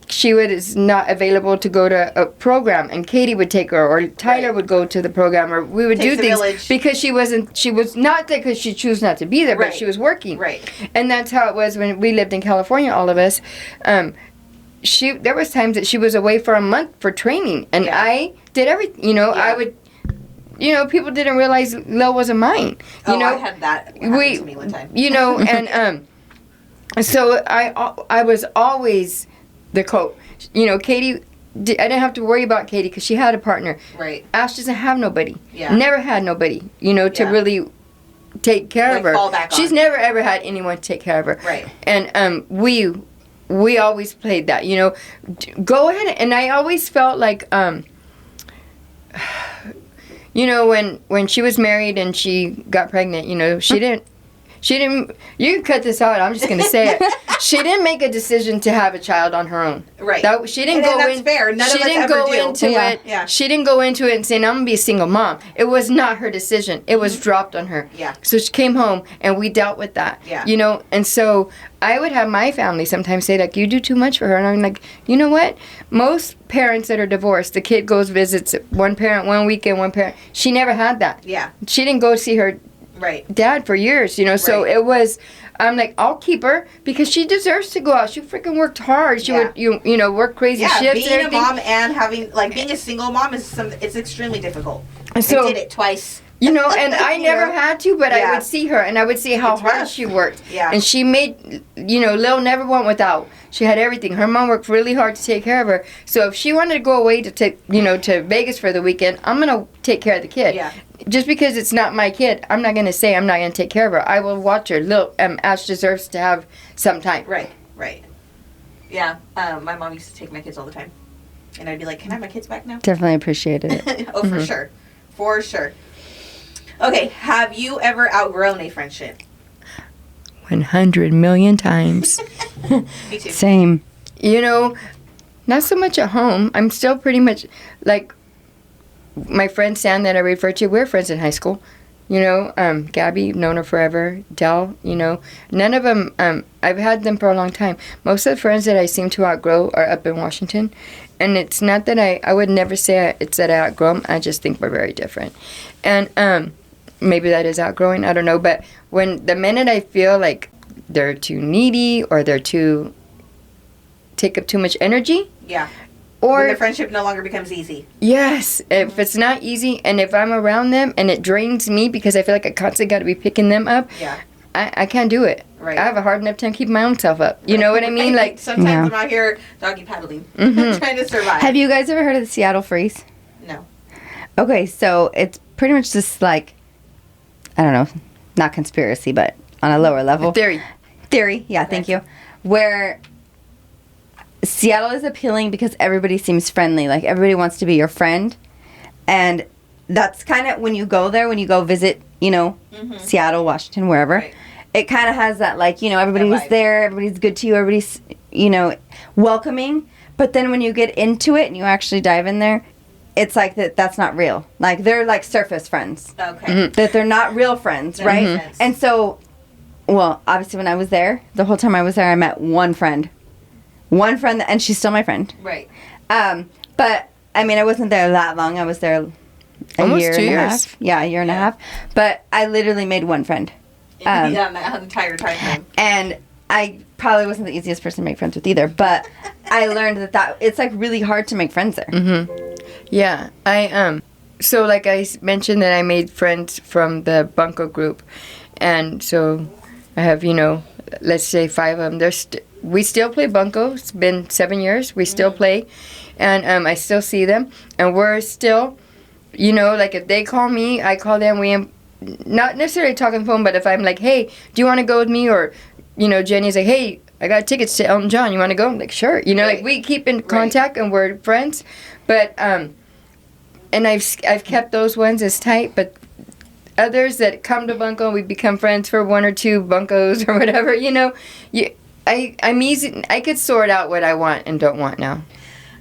she is not available to go to a program, and Katie would take her, or Tyler would go to the program, or we would do things because she was not there because she chose not to be there, but she was working. Right. And that's how it was when we lived in California, all of us. There was times that she was away for a month for training, and I did everything. You know, I would. You know, people didn't realize Lil wasn't mine. You know, I had that happen to me one time. You know, and so I was always the coach. You know, Katie, I didn't have to worry about Katie because she had a partner. Right. Ash doesn't have nobody. Yeah. Never had nobody. You know, to really take care of her. Fall back on. She's never ever had anyone to take care of her. Right. And we always played that. You know, go ahead, and I always felt like you know, when she was married and she got pregnant, you know, she didn't, you can cut this out, I'm just going to say it. She didn't make a decision to have a child on her own. Right. She didn't that's fair. None of us ever do. Yeah. She didn't go into it and say, I'm going to be a single mom. It was not her decision. It was dropped on her. Yeah. So she came home and we dealt with that. Yeah. You know, and so I would have my family sometimes say, like, you do too much for her. And I'm like, you know what? Most parents that are divorced, the kid goes visits one parent one weekend, one parent. She never had that. Yeah. She didn't go see her dad for years, you know. So it was, I'm like, I'll keep her because she deserves to go out. She freaking worked hard. She would, you know, work crazy shifts. Being and everything. a mom and having, like, being a single mom it's extremely difficult. So, I did it twice. You know, and I never had to, but I would see her, and I would see how It's hard rough. she worked. Yeah. And she made, you know, Lil never went without. She had everything. Her mom worked really hard to take care of her. So if she wanted to go away to take, you know, to Vegas for the weekend, I'm going to take care of the kid. Yeah. Just because it's not my kid, I'm not going to say I'm not going to take care of her. I will watch her. Lil, Ash deserves to have some time. Right. Yeah. My mom used to take my kids all the time. And I'd be like, can I have my kids back now? Definitely appreciated it. Oh, for sure. For sure. Okay, have you ever outgrown a friendship? 100 million times. Me too. Same. You know, not so much at home. I'm still pretty much, like, my friend Sam that I refer to, we're friends in high school. You know, Gabby, known her forever. Del, you know. None of them, I've had them for a long time. Most of the friends that I seem to outgrow are up in Washington. And it's not that I would never say it's that I outgrow them. I just think we're very different. And maybe that is outgrowing, I don't know. But the minute I feel like they're too needy or they're take up too much energy. Yeah. Or when the friendship no longer becomes easy. Yes. If it's not easy and if I'm around them and it drains me because I feel like I constantly got to be picking them up. Yeah. I can't do it. Right. I have a hard enough time keeping my own self up. You know what I mean? Like sometimes I'm out here doggy paddling, trying to survive. Have you guys ever heard of the Seattle Freeze? No. Okay, so it's pretty much just like, I don't know, not conspiracy, but on a lower level. Theory, yeah, thank you. Where Seattle is appealing because everybody seems friendly. Like, everybody wants to be your friend. And that's kind of, when you go there, when you go visit, you know, Seattle, Washington, wherever, it kind of has that, like, you know, everybody's there, everybody's good to you, everybody's, you know, welcoming. But then when you get into it and you actually dive in there, it's like that's not real. Like, they're like surface friends. Okay. That they're not real friends, That right? makes sense. And so, well, obviously when I was there, the whole time I was there, I met one friend. One friend, and she's still my friend. Right. But, I mean, I wasn't there that long. I was there Almost year 2 and a years. half. Yeah, a year and a half. But I literally made one friend. That entire time frame. And I probably wasn't the easiest person to make friends with either. But I learned that it's, like, really hard to make friends there. Mm-hmm. Yeah. So, like I mentioned that I made friends from the Bunko group. And so I have, you know, let's say 5 of them. We still play Bunko. It's been 7 years. We still play. And I still see them. And we're still, you know, like if they call me, I call them. We not necessarily talk on the phone, but if I'm like, hey, do you want to go with me? Or, you know, Jenny's like, hey, I got tickets to Elton John. You want to go? I'm like, sure. You know, like we keep in contact and we're friends. But, and and I've kept those ones as tight, but others that come to Bunko, we become friends for 1 or 2 Bunkos or whatever, you know. I'm easy. I could sort out what I want and don't want now.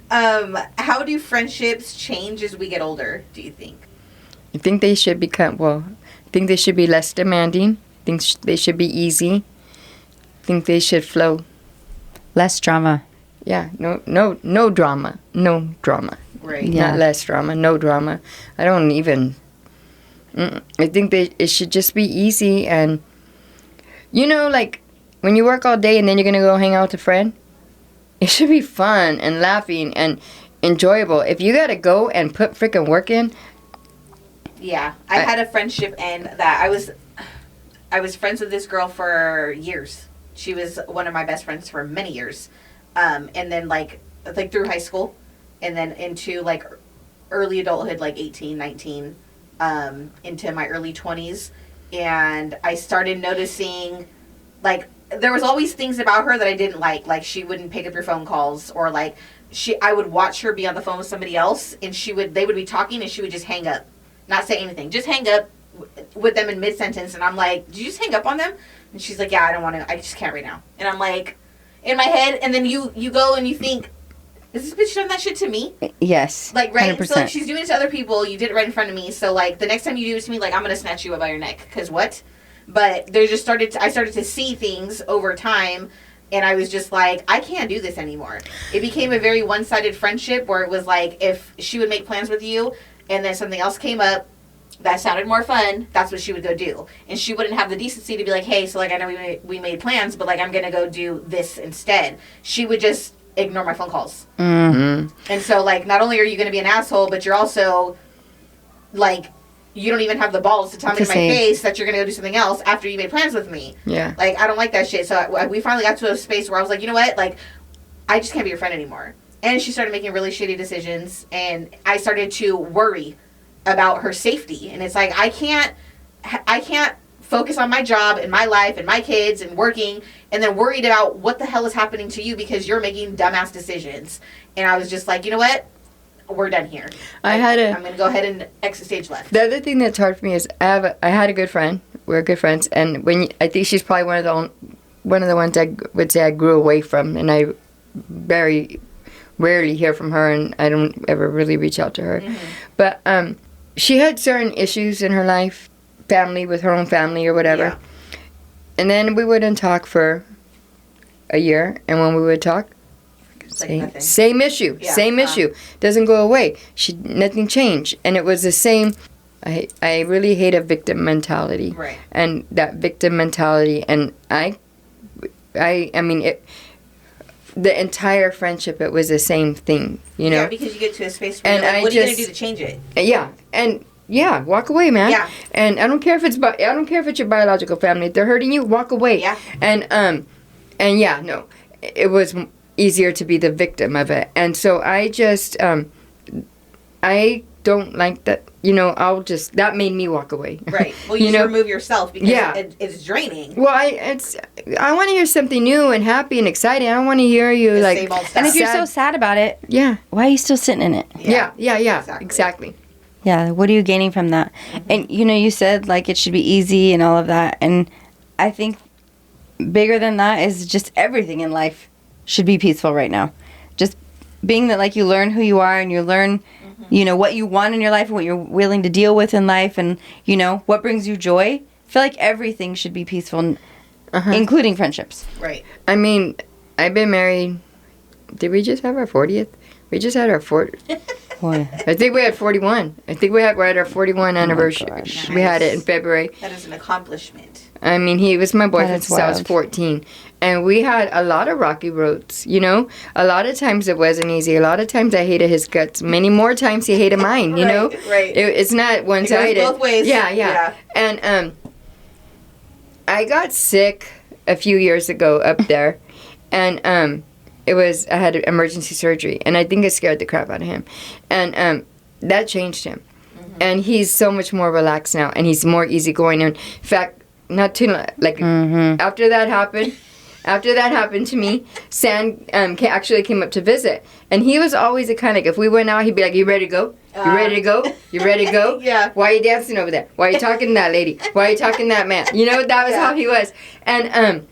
How do friendships change as we get older, do you think? I think they should I think they should be less demanding. I think they should be easy. I think they should flow. Less drama. Yeah, no drama. No drama. Right. Yeah. Not less drama, no drama. I don't even... I think it should just be easy and... You know, like, when you work all day and then you're going to go hang out with a friend, it should be fun and laughing and enjoyable. If you got to go and put freaking work in... Yeah. I had a friendship end that I was friends with this girl for years. She was one of my best friends for many years. And then, like through high school. And then into, like, early adulthood, like 18, 19, into my early 20s. And I started noticing, like, there was always things about her that I didn't like. Like, she wouldn't pick up your phone calls. Or, like, I would watch her be on the phone with somebody else. And they would be talking and she would just hang up. Not say anything. Just hang up with them in mid-sentence. And I'm like, did you just hang up on them? And she's like, yeah, I don't want to. I just can't right now. And I'm like, in my head. And then you go and you think, is this bitch done that shit to me? Yes. Like, right? 100%. So, like, she's doing it to other people. You did it right in front of me. So, like, the next time you do it to me, like, I'm going to snatch you up by your neck. Because what? But I started to see things over time. And I was just like, I can't do this anymore. It became a very one-sided friendship where it was like, if she would make plans with you and then something else came up that sounded more fun, that's what she would go do. And she wouldn't have the decency to be like, hey, so, like, I know we made plans, but, like, I'm going to go do this instead. She would just ignore my phone calls. Mm-hmm. And so, like, not only are you going to be an asshole, but you're also, like, you don't even have the balls to tell me to my face that you're going to go do something else after you made plans with me. Yeah. Like, I don't like that shit. So we finally got to a space where I was like, you know what? Like, I just can't be your friend anymore. And she started making really shitty decisions, and I started to worry about her safety. And it's like, I can't focus on my job and my life and my kids and working and then worried about what the hell is happening to you because you're making dumbass decisions. And I was just like, you know what? We're done here. I'm going to go ahead and exit stage left. The other thing that's hard for me is I had a good friend. We're good friends. And I think she's probably one of the ones I would say I grew away from. And I very rarely hear from her, and I don't ever really reach out to her. Mm-hmm. But she had certain issues in her life, family, with her own family or whatever. Yeah. And then we wouldn't talk for a year, and when we would talk, same issue, yeah. Same issue. Doesn't go away. Nothing changed. And it was the same. I really hate a victim mentality. Right. And that victim mentality, and I mean, the entire friendship, it was the same thing, you know? Yeah, because you get to a space where you're like, what are you going to do to change it? Yeah, and yeah, walk away, man. Yeah. And I don't care if it's your biological family. If they're hurting you, walk away. Yeah. And yeah, no, it was easier to be the victim of it. And so I just, I don't like that, you know, that made me walk away. Right. Well, you just remove yourself because it's draining. Well, I want to hear something new and happy and exciting. I don't want to hear you like, and if you're so sad about it, yeah, why are you still sitting in it? Yeah. Exactly. Yeah, what are you gaining from that? Mm-hmm. And, you know, you said, like, it should be easy and all of that. And I think bigger than that is just everything in life should be peaceful right now. Just being that, like, you learn who you are and you learn, you know, what you want in your life and what you're willing to deal with in life and, you know, what brings you joy. I feel like everything should be peaceful, including friendships. Right. I mean, I've been married. Did we just have our 40th? We just had our 40th. I think we had 41. I think we're at our 41 anniversary. Nice. We had it in February. That is an accomplishment. I mean, he was my boyfriend since I was 14. And we had a lot of rocky roads, you know? A lot of times it wasn't easy. A lot of times I hated his guts. Many more times he hated mine, you know? Right. It's not one-sided. It goes both ways. Yeah. And I got sick a few years ago up there. And I had emergency surgery, and I think it scared the crap out of him. And that changed him. Mm-hmm. And he's so much more relaxed now, and he's more easygoing. And in fact, not too, like, after that happened, after that happened to me, Sam actually came up to visit. And he was always the kind of, if we went out, he'd be like, you ready to go? You ready to go? You ready to go? Yeah. Why are you dancing over there? Why are you talking to that lady? Why are you talking to that man? You know, that was how he was. And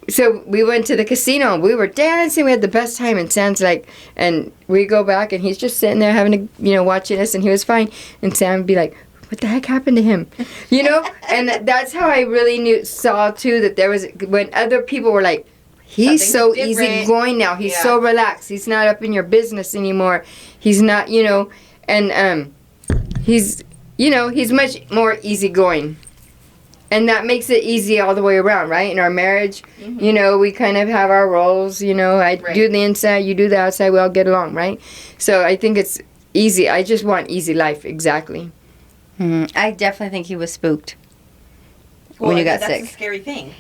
so we went to the casino and we were dancing. We had the best time. And Sam's like, and we go back and he's just sitting there having watching us, and he was fine. And Sam would be like, what the heck happened to him? You know? And that's how I really saw too that there was, when other people were like, he's so easygoing now. He's so relaxed. He's not up in your business anymore. He's not, and he's much more easygoing. And that makes it easy all the way around, right? In our marriage, we kind of have our roles, I do the inside, you do the outside, we all get along, right? So I think it's easy. I just want easy life, exactly. I definitely think he was spooked when you got sick. That's a scary thing.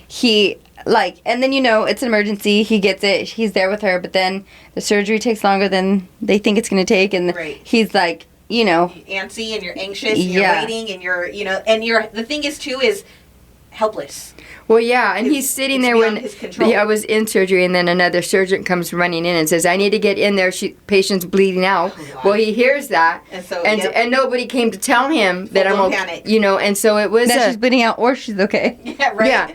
And then, it's an emergency. He gets it. He's there with her. But then the surgery takes longer than they think it's going to take. And he's like, antsy, and you're anxious, and you're waiting, and you're, the thing is, too, is helpless. Well, yeah, and he's sitting there when I was in surgery, and then another surgeon comes running in and says, I need to get in there. Patient's bleeding out. Oh, well, he hears that, and nobody came to tell him that I'm okay, and so it was that she's bleeding out or she's okay. Yeah, right. Yeah,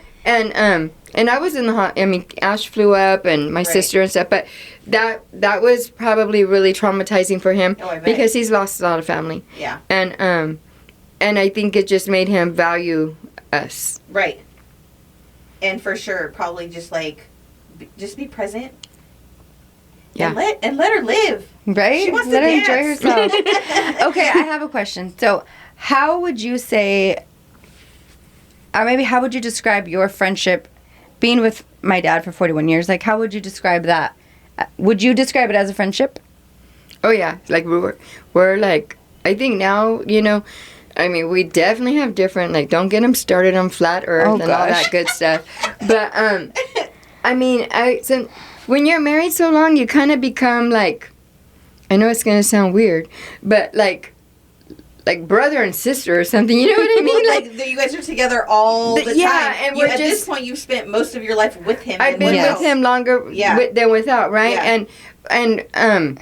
and I was in the hospital. I mean, Ash flew up, and my sister and stuff, but that was probably really traumatizing for him because he's lost a lot of family. Yeah. And I think it just made him value us. Right. And for sure, probably just be present. Yeah. And let her live. Right? She wants let to her dance. enjoy herself. Okay, I have a question. So, how would you say, or maybe how would you describe your friendship being with my dad for 41 years? Like, how would you describe that? Would you describe it as a friendship? Oh, yeah. Like, we're like, I think now, I mean, we definitely have different, don't get them started on flat earth and all that good stuff. But, I mean, so when you're married so long, you kind of become I know it's going to sound weird, but like brother and sister or something, you know what I mean? You guys are together all the time. Yeah, and at this point, you've spent most of your life with him. I've been with him longer than without, right? Yeah.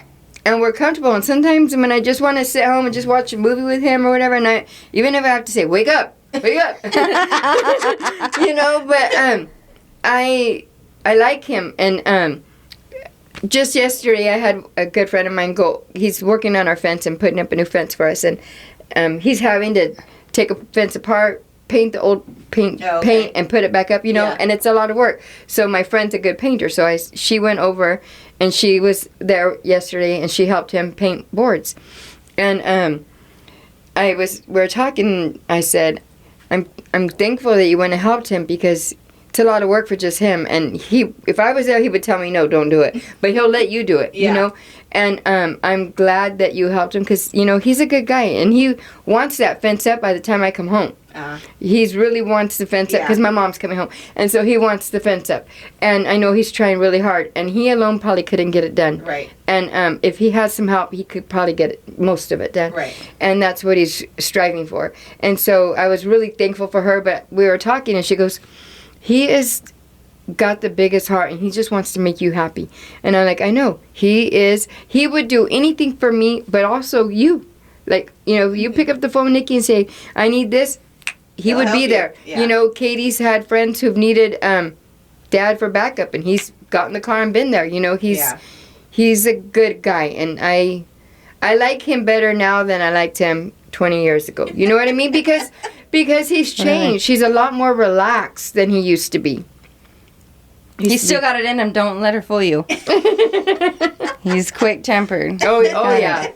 And we're comfortable. And sometimes when I just want to sit home and just watch a movie with him or whatever, and even if I have to say, wake up. But I like him. And just yesterday, I had a good friend of mine he's working on our fence and putting up a new fence for us. And he's having to take a fence apart, paint the old paint and put it back up, and it's a lot of work. So my friend's a good painter. So she went over and she was there yesterday and she helped him paint boards. And we were talking, I said, I'm thankful that you went and helped him because it's a lot of work for just him. And if I was there, he would tell me, no, don't do it. But he'll let you do it, And I'm glad that you helped him because, he's a good guy. And he wants that fence up by the time I come home. He really wants the fence up because my mom's coming home. And so he wants the fence up. And I know he's trying really hard. And he alone probably couldn't get it done. Right. And if he had some help, he could probably get most of it done. Right. And that's what he's striving for. And so I was really thankful for her. But we were talking and she goes, he is got the biggest heart and he just wants to make you happy. And I'm like, I know. He would do anything for me, but also you. You pick up the phone, Nikki, and say, I need this. He would be there. Yeah. Katie's had friends who've needed dad for backup, and he's got in the car and been there. He's a good guy, and I like him better now than I liked him 20 years ago. You know what I mean? Because he's changed. He's a lot more relaxed than he used to be. He's still got it in him. Don't let her fool you. He's quick-tempered. Oh yeah.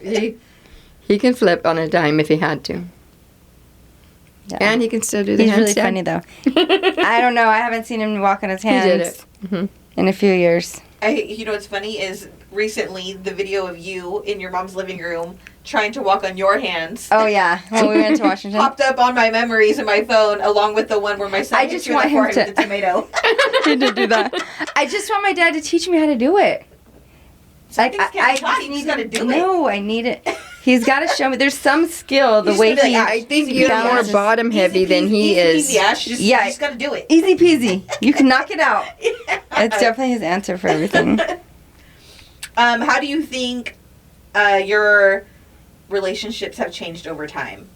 He can flip on a dime if he had to. Yeah. And he can still do the handstand. He's really funny, though. I don't know. I haven't seen him walk on his hands he did it. Mm-hmm. In a few years. What's funny is recently the video of you in your mom's living room trying to walk on your hands. Oh, yeah. When we went to Washington. Popped up on my memories in my phone along with the one where my son hit you in the forehead with the tomato. He did do that. I just want my dad to teach me how to do it. I just got to do it. No, I need it. He's got to show me. There's some skill the way he. I think you're more bottom heavy than he is. Easy peasy, Ash. You just got to do it. Easy peasy. You can knock it out. It's definitely his answer for everything. How do you think your relationships have changed over time?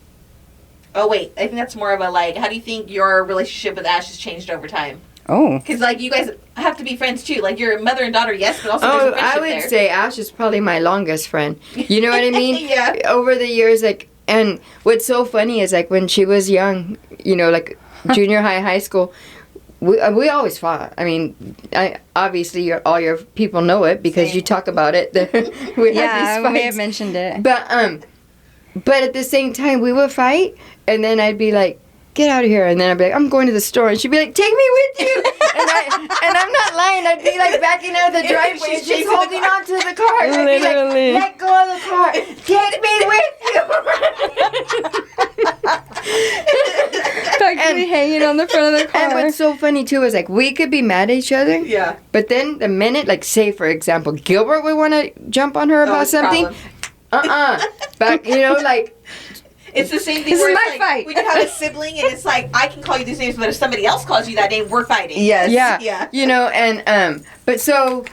Oh, wait. I think that's more of a, like, how do you think your relationship with Ash has changed over time? Oh. Because, like, you guys have to be friends, too. Like, you're mother and daughter, yes, but also there's a friendship I would there. say Ash is probably my longest friend. You know what I mean? Yeah. Over the years, like, and what's so funny is, like, when she was young, you know, like, junior high, high school, we always fought. I mean, obviously all your people know it because you talk about it. We may have mentioned it. But at the same time, we would fight, and then I'd be like, get out of here. And then I'd be like, I'm going to the store. And she'd be like, take me with you. and I'm not lying. I'd be like backing out of the driveway and just holding on to the car. And I'd be Literally. like, let go of the car. Take me with you. Practically hanging on the front of the car. And what's so funny, too, is like we could be mad at each other. Yeah. But then the minute, like, say, for example, Gilbert would want to jump on her about it's a something. problem. But, you know, like... It's the same thing This where is it's my like, fight. when you have a sibling and it's like, I can call you these names, but if somebody else calls you that name, we're fighting. Yes. Yeah. Yeah. You know, and, but so,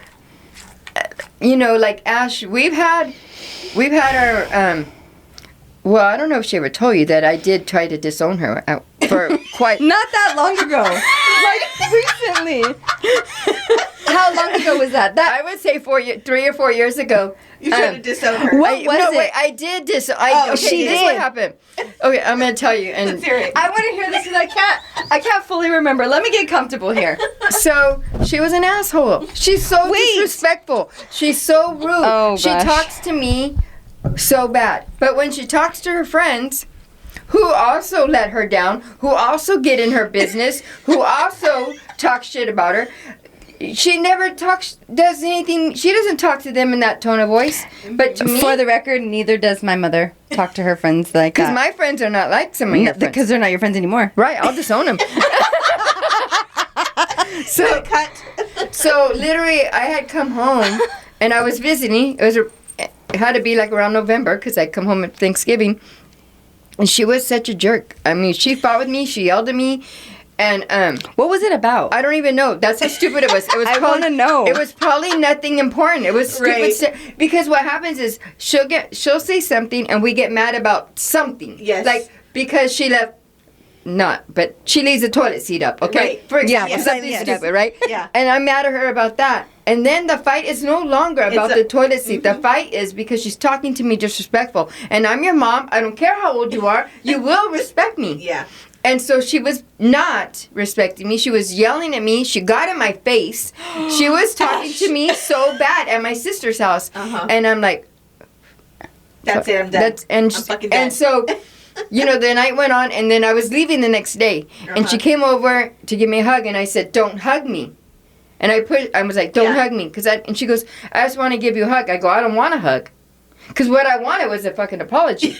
you know, like, Ash, we've had our, well, I don't know if she ever told you that I did try to disown her for quite... Not that long ago. Like, recently. How long ago was that? I would say 3 or 4 years ago. You tried to disown her. What was it? Wait, I did disown. she This is did. what happened. Okay, I'm gonna tell you. And Let's hear it. I want to hear this because I can't fully remember. Let me get comfortable here. so she was an asshole. She's so disrespectful. She's so rude. Oh, she gosh. talks to me so bad. But when she talks to her friends, who also let her down, who also get in her business, who also talk shit about her, she never does anything. She doesn't talk to them in that tone of voice. But to me, For the record, neither does my mother talk to her friends like because that. my friends are not like some of your friends. Because they're not your friends anymore. Right, I'll disown them. so, so literally, I had come home and I was visiting. It had to be like around November because I'd come home at Thanksgiving, and she was such a jerk. I mean, she fought with me. She yelled at me, and What was it about? I don't even know. That's how stupid it was. It was. I wanna know. It was probably nothing important. It was stupid. Right. Because what happens is she'll say something and we get mad about something. Yes. Like because she left. But she leaves the toilet seat up, okay? Right. For example, Yes, something yes. stupid, right? Yeah. And I'm mad at her about that. And then the fight is no longer about the toilet seat. The fight is because she's talking to me disrespectful. And I'm your mom. I don't care how old you are. You will respect me. Yeah. And so she was not respecting me. She was yelling at me. She got in my face. She was talking to me so bad at my sister's house. Uh-huh. And I'm like... That's it, I'm done. I'm fucking done. And so... You know, the night went on, and then I was leaving the next day, and she came over to give me a hug, and I said, "Don't hug me," and I was like, "Don't hug me," and she goes, "I just want to give you a hug." I go, "I don't want a hug," because what I wanted was a fucking apology,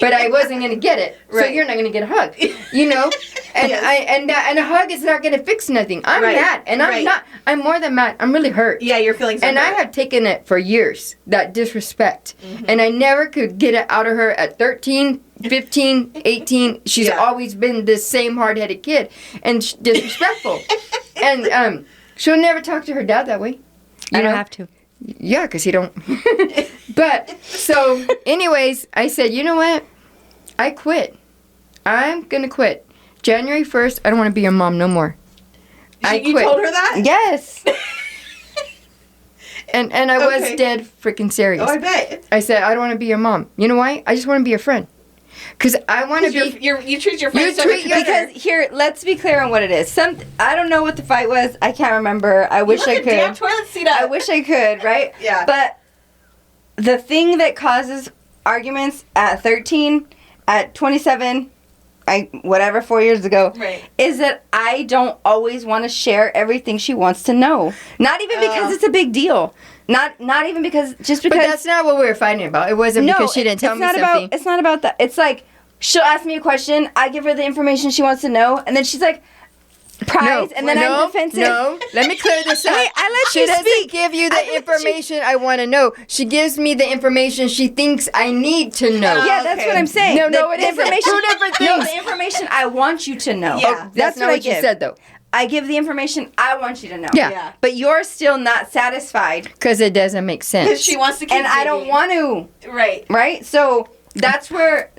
but I wasn't gonna get it, so Right. you're not gonna get a hug, you know, and Yes. and a hug is not gonna fix nothing. I'm Right. mad, and I'm Right. not. I'm more than mad. I'm really hurt. Yeah, your feelings are And I hurt. have taken it for years, that disrespect. Mm-hmm. And I never could get it out of her at 13, 15, 18. She's Yeah. always been this same hard-headed kid and disrespectful. And she'll never talk to her dad that way. I don't have to. Yeah, because he don't. But, so, anyways, I said, you know what? I quit. I'm going to quit. January 1st, I don't want to be your mom no more. I You quit. told her that? Yes. And I was Okay. dead freaking serious. Oh, I bet. I said, I don't want to be your mom. You know why? I just want to be your friend. Because I want to be... You treat your friends so treat much your- better. Because here, let's be clear on what it is. I don't know what the fight was. I can't remember. I wish I You left the damn could. toilet seat up. I wish I could, right? Yeah. But the thing that causes arguments at 13, at 27, whatever, 4 years ago, Right. is that I don't always want to share everything she wants to know. Not even because it's a big deal. Not even because, just because. But that's not what we were fighting about. It wasn't because she didn't tell it's me not something. It's not about that. It's like, she'll ask me a question, I give her the information she wants to know, and then she's like, prize, and then I'm defensive. No, let me clear this up. Wait, I let she you doesn't speak. give you I the let information I want to know. She gives me the information she thinks I need to know. Yeah, that's Okay. what I'm saying. No, the it isn't. information. Two different No, things. the information I want you to know. Yeah. That's not what I what you give. said, though. I give the information I want you to know. Yeah. Yeah. But you're still not satisfied, Because it doesn't make sense. Because she wants to keep and I don't digging. want to. Right. Right? So that's where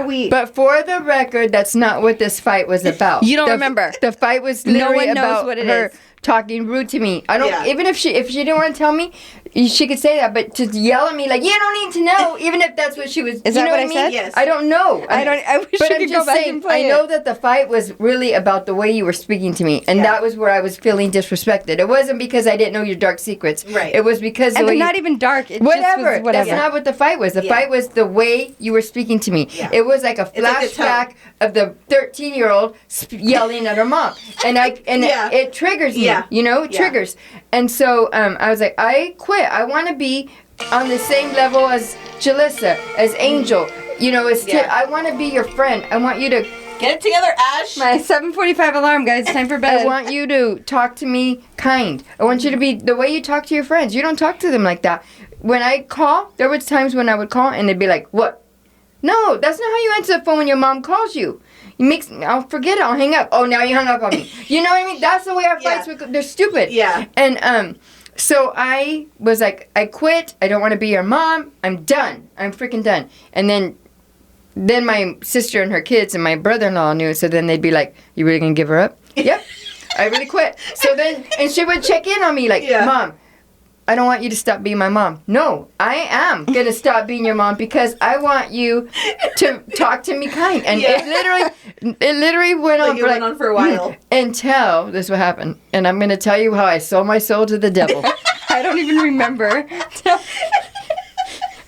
we. But for the record, that's not what this fight was about. You don't remember. The fight was No literally one knows about what it her is. talking rude to me. I don't. Yeah. Even if she didn't want to tell me, she could say that. But to yell at me like, you don't need to know, even if that's what she was. Is you that know what I I mean? said? Yes. I don't know. I wish But we I'm could just go back saying, and play I know it. that the fight was really about the way you were speaking to me, and Yeah. that was where I was feeling disrespected. It wasn't because I didn't know your dark secrets. Right. It was because And the they're way not even dark. It whatever. Just was whatever. That's not what the fight was. The Yeah. fight was the way you were speaking to me. Yeah. It was like a It's like the flashback of the 13-year-old yelling at her mom, and Yeah. it triggers me. Yeah. You know, it Yeah. triggers. And so I was like, I quit. I want to be on the same level as Jalissa, as Angel. You know, Yeah. I want to be your friend. I want you to. Get it together, Ash. My 7:45 alarm, guys. Time for bed. I want you to talk to me kind. I want you to be the way you talk to your friends. You don't talk to them like that. When I call, there was times when I would call and they'd be like, "What? No, that's not how you answer the phone when your mom calls you. I'll forget it. I'll hang up. Oh, now you hung up on me. You know what I mean? That's the way our fights. Yeah. They're stupid. Yeah. And so I was like, I quit. I don't want to be your mom. I'm done. I'm freaking done. And then my sister and her kids and my brother-in-law knew. So then they'd be like, "You really gonna give her up?" Yep. I really quit. So then, and she would check in on me like, Yeah. "Mom, I don't want you to stop being my mom." No, I am gonna stop being your mom because I want you to talk to me kind. And Yeah. it literally went on Like it went on for a while. until this what happened. And I'm gonna tell you how I sold my soul to the devil. I don't even remember.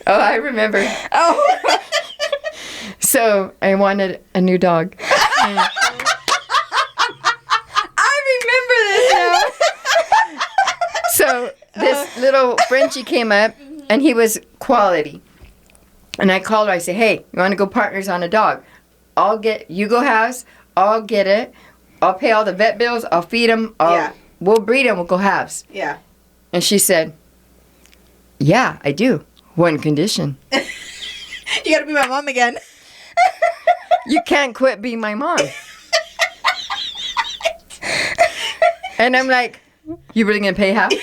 Oh, I remember. Oh. So I wanted a new dog. I remember this now. So this little Frenchie came up, and he was quality. And I called her. I said, "Hey, you want to go partners on a dog? You go halves. I'll get it. I'll pay all the vet bills. I'll feed him. Yeah. We'll breed him. We'll go halves." Yeah. And she said, "Yeah, I do. One condition. You gotta be my mom again. You can't quit being my mom." And I'm like, "You really gonna pay half?" The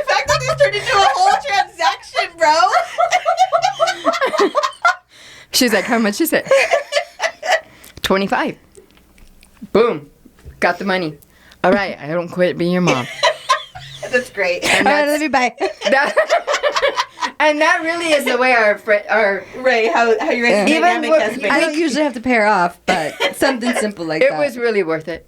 fact that this turned into a whole transaction, bro. She's like, "How much is it?" 25. Boom. Got the money. All right, I don't quit being your mom. That's great. And All right, love you. Bye. and that really is the way our Right, how you raise Yeah. the dynamic Even has what- been. I don't usually have to pay her off, but something simple like it that. was really worth it.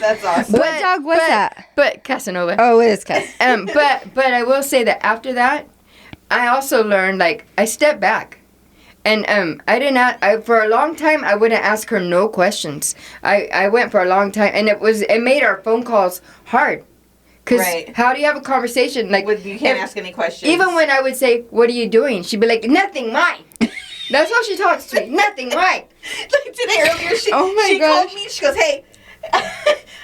That's awesome. What dog was that? But Casanova. Oh, it is Cass. But I will say that after that, I also learned, like, I stepped back. And I did not, for a long time, I wouldn't ask her no questions. I went for a long time, and it made our phone calls hard. Because Right. how do you have a conversation? Like, You can't if- ask any questions. even when I would say, "What are you doing?" She'd be like, "Nothing, mine." That's how she talks to me. "Nothing, mine." like today earlier, she Oh my she gosh. called me. She goes, "Hey,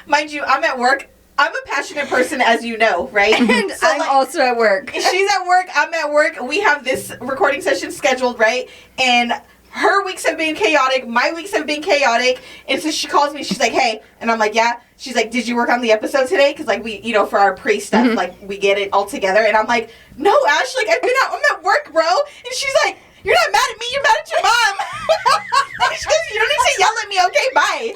mind you, I'm at work. I'm a passionate person, as you know, right? And So, I'm like, also at work. she's at work. I'm at work. We have this recording session scheduled, right? And her weeks have been chaotic. My weeks have been chaotic. And so she calls me. She's like, "Hey," and I'm like, "Yeah." She's like, "Did you work on the episode today?" Because like we, for our pre stuff, Mhm. like we get it all together. And I'm like, "No, Ash. Like I'm at work, bro." And she's like, "You're not mad at me. You're mad at your mom." And she goes, "You don't need to yell at me. Okay, bye."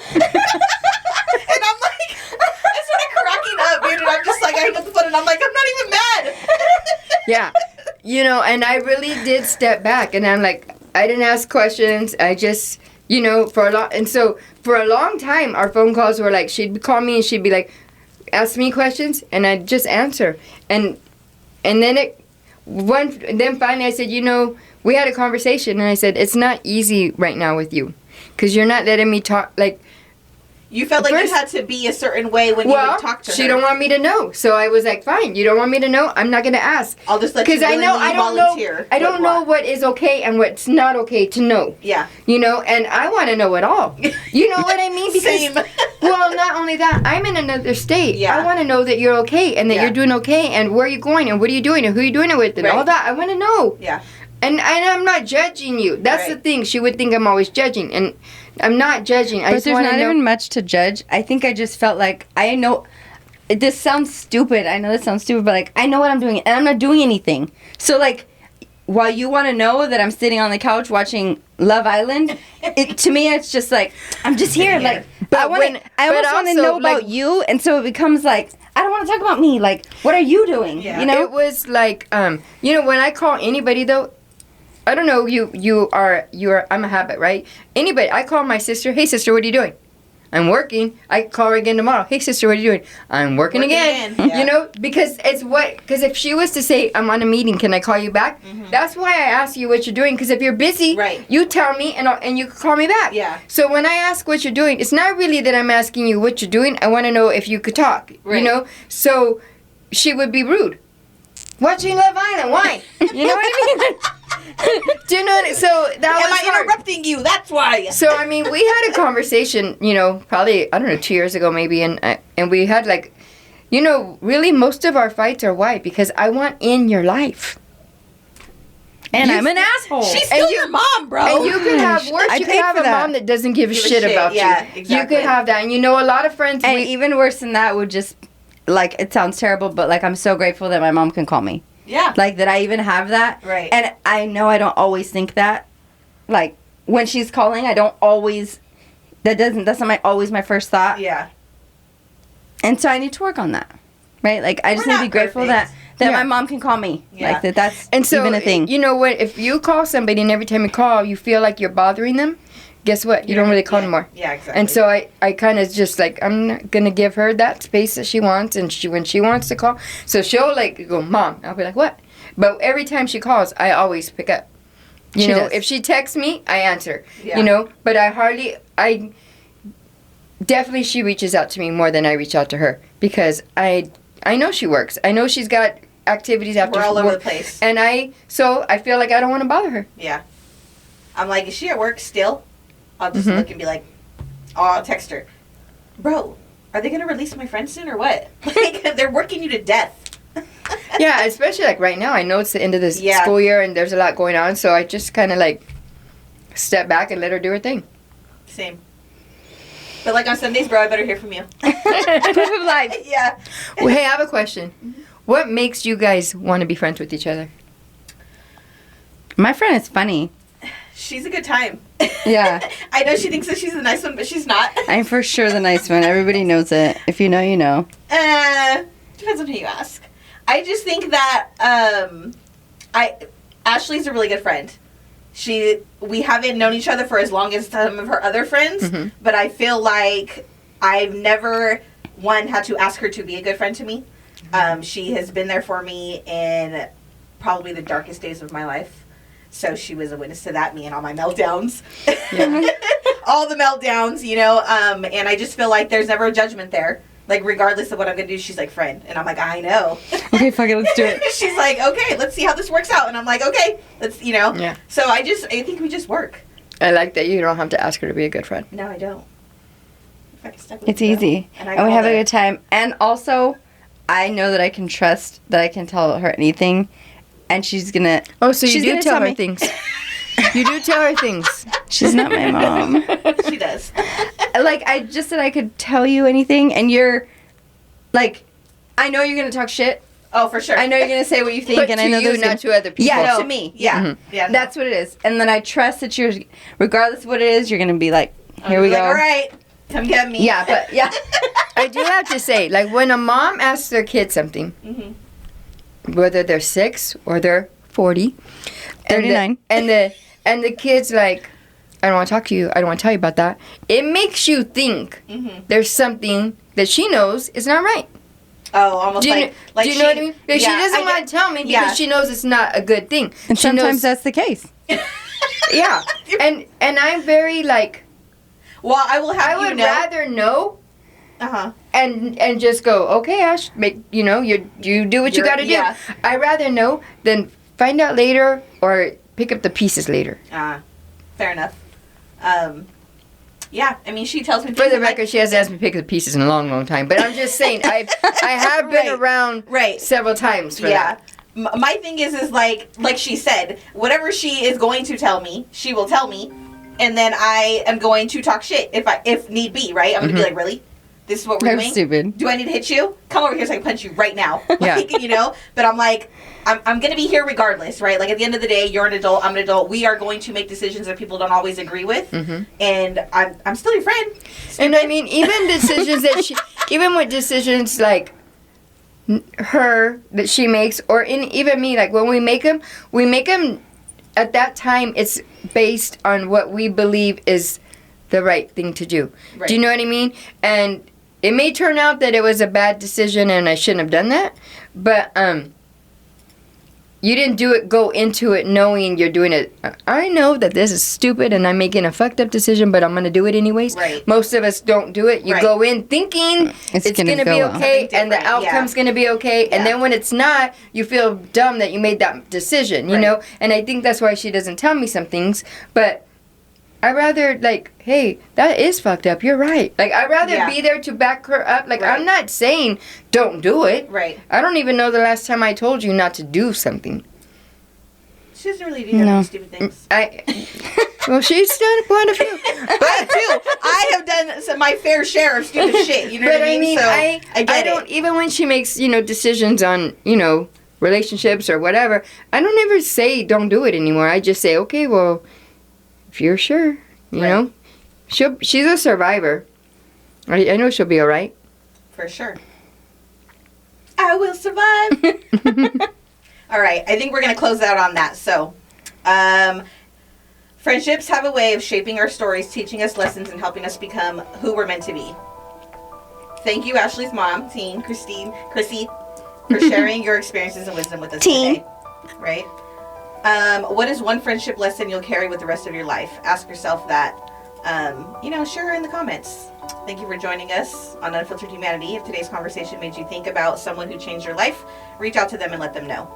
And I'm like, I started cracking up, dude. And I'm just like, I hang up the phone, and I'm like, I'm not even mad. Yeah. And I really did step back, and I'm like, I didn't ask questions. I just, for a long time, our phone calls were like, she'd call me and she'd be like, ask me questions, and I'd just answer. And then then finally I said, we had a conversation, and I said, it's not easy right now with you, because you're not letting me talk, like, You felt like First- you had to be a certain way when you would talk to her. she don't want me to know. So I was like, fine, you don't want me to know? I'm not going to ask. I'll just let you I know I don't volunteer. know. I don't know what is okay and what's not okay to know. Yeah. You know, and I want to know it all. You know what I mean? Because, Same. well, not only that, I'm in another state. Yeah. I want to know that you're okay and that Yeah. you're doing okay and where you're going and what are you doing and who you're doing it with and Right. all that. I want to know. Yeah. And I'm not judging you. That's Right. the thing. She would think I'm always judging, and I'm not judging. I But just there's want not to know. even much to judge. I think I just felt like I know. This sounds stupid. I know this sounds stupid, but like I know what I'm doing, and I'm not doing anything. So like, while you want to know that I'm sitting on the couch watching Love Island, to me it's just like I'm just here. Like, But I want. when- I but almost want to also, know about like- you, and so it becomes like I don't want to talk about me. Like, what are you doing? Yeah. You know. It was like, you know, when I call anybody though, I don't know, you are, I'm a habit, right? Anybody, I call my sister, hey sister, what are you doing? I'm working. I call her again tomorrow. Hey sister, what are you doing? I'm working again. Yeah. You know, because because if she was to say, I'm on a meeting, can I call you back? That's why I ask you what you're doing, because if you're busy, Right. you tell me and you call me back. Yeah. So when I ask what you're doing, it's not really that I'm asking you what you're doing. I want to know if you could talk, Right. you know? So she would be rude. Watching Love Island, why? You know what I mean? Do you know what so that Am was I hard. interrupting you? That's why. So I mean, we had a conversation, you know, probably I don't know 2 years ago maybe, and we had like, you know, really most of our fights are why because I want in your life, and I'm an asshole. She's still And you- your mom, bro. and you could have worse. I You could paid have for a that. mom that doesn't give a Give a shit shit, about yeah, you. exactly. You could have that, and you know, a lot of friends. And even worse than that would just like it sounds terrible, but like I'm so grateful that my mom can call me. Yeah. Like that I even have that. Right. And I know I don't always think that. Like when she's calling, I don't always that's not always my first thought. Yeah. And so I need to work on that. Right? Like I just We're need to be not grateful perfect. that Yeah. my mom can call me. Yeah. Like that's and so even a thing. you know what? If you call somebody and every time you call, you feel like you're bothering them. Guess what? You don't really call yeah. anymore. Yeah, exactly. And so I kind of just like I'm not gonna give her that space that she wants, and when she wants to call, so she'll like go, Mom. I'll be like, what? But every time she calls, I always pick up. You She know, does. if she texts me, I answer. Yeah. You know, but I definitely she reaches out to me more than I reach out to her because I know she works. I know she's got activities after We're all over work, the place. and I feel like I don't want to bother her. Yeah. I'm like, is she at work still? I'll just Mhm. look and be like, oh, I'll text her. Bro, are they going to release my friend soon or what? Like, they're working you to death. Yeah, especially like right now. I know it's the end of this Yeah. school year and there's a lot going on, so I just kind of like step back and let her do her thing. Same. But like on Sundays, bro, I better hear from you. Proof of life. Yeah. Well, hey, I have a question. What makes you guys want to be friends with each other? My friend is funny. She's a good time. Yeah. I know she thinks that she's a nice one, but she's not. I'm for sure the nice one. Everybody knows it. If you know, you know. Depends on who you ask. I just think that Ashley's a really good friend. We haven't known each other for as long as some of her other friends, Mhm. but I feel like I've never had to ask her to be a good friend to me. She has been there for me in probably the darkest days of my life. So she was a witness to that, me and all my meltdowns. Yeah. All the meltdowns, you know, and I just feel like there's never a judgment there. Like, regardless of what I'm going to do, she's like, friend. And I'm like, I know. Okay, fuck it, let's do it. She's like, okay, let's see how this works out. And I'm like, okay, let's, you know. Yeah. So I think we just work. I like that you don't have to ask her to be a good friend. No, I don't. If I can step with It's you, easy. And I And we call have a the- good time. And also, I know that I can trust that I can tell her anything. And she's going to... Oh, so you She's do gonna tell tell her me. things. You do tell her things. She's not my mom. She does. Like, I just said I could tell you anything. And you're... Like, I know you're going to talk shit. Oh, for sure. I know you're going to say what you think. But and to I know you, there's not gonna- to other people. Yeah, No. to me. Yeah. Mhm. Yeah. no. That's what it is. And then I trust that you're... Regardless of what it is, you're going to be like, I'm here we like, go. all right, come get me. Yeah, but... Yeah. I do have to say, like, when a mom asks their kid something, Mhm. whether they're 6 or they're 40, 39. and the kid's like, I don't want to talk to you. I don't want to tell you about that. It makes you think Mhm. there's something that she knows is not right. Oh, almost Do you, like do you know what I mean? Like, yeah, she doesn't I want to tell me because yeah. she knows it's not a good thing. And She sometimes knows- that's the case. yeah, and I'm very like, Well, I will have I you would know. rather know Uh-huh. and just go, okay, Ash, you do what you got to do. Yeah. I'd rather know than find out later or pick up the pieces later. Fair enough. Yeah, I mean, she tells me... For things the like- record, she hasn't asked me to pick up the pieces in a long, long time. But I'm just saying, I have been Right. around Right. several times for Yeah. that. My thing is like she said, whatever she is going to tell me, she will tell me, and then I am going to talk shit if need be, right? I'm going to be like, really? This is what we're You're doing? stupid. Do I need to hit you? Come over here so I can punch you right now. Yeah. Like, you know? But I'm like, I'm going to be here regardless, right? Like, at the end of the day, you're an adult, I'm an adult. We are going to make decisions that people don't always agree with. Mm-hmm. And I'm still your friend. And I mean, even decisions even with decisions like her that she makes, or even me, like when we make them at that time, it's based on what we believe is the right thing to do. Right. Do you know what I mean? And it may turn out that it was a bad decision and I shouldn't have done that, but you didn't go into it knowing you're doing it. I know that this is stupid and I'm making a fucked up decision, but I'm going to do it anyways. Right. Most of us don't do it. You Right. go in thinking it's going to gonna be go well. okay Something and the different, yeah. outcome's going to be okay. Yeah. And then when it's not, you feel dumb that you made that decision, you Right. know? And I think that's why she doesn't tell me some things. But I'd rather, like, hey, that is fucked up. You're right. Like, I'd rather Yeah. be there to back her up. Like, Right. I'm not saying don't do it. Right. I don't even know the last time I told you not to do something. She doesn't really do that No. many stupid things. Well, she's done quite a few. I do. I have done my fair share of stupid shit. You know But what I mean? So I get don't, it. even when she makes, decisions on, relationships or whatever, I don't ever say don't do it anymore. I just say, okay, well, if you're sure, you Right. know. She's a survivor. I know she'll be all right. For sure. I will survive. All right. I think we're going to close out on that. So, friendships have a way of shaping our stories, teaching us lessons, and helping us become who we're meant to be. Thank you, Ashley's mom, Chrissy, for sharing your experiences and wisdom with us today. Right? What is one friendship lesson you'll carry with the rest of your life? Ask yourself that. Share in the comments. Thank you for joining us on Unfiltered Humanity. If today's conversation made you think about someone who changed your life, reach out to them and let them know.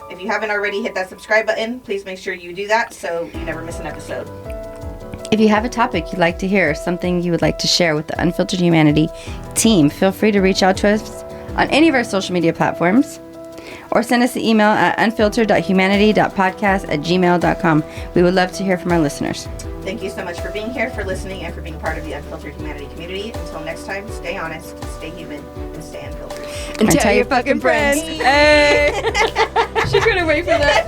If you haven't already hit that subscribe button, please make sure you do that so you never miss an episode. If you have a topic you'd like to hear or something you would like to share with the Unfiltered Humanity team, feel free to reach out to us on any of our social media platforms or send us an email at unfiltered.humanity.podcast@gmail.com. We would love to hear from our listeners. Thank you so much for being here, for listening, and for being part of the Unfiltered Humanity community. Until next time, stay honest, stay human, and stay unfiltered. And tell your fucking friends. Hey! She's going to wait for that.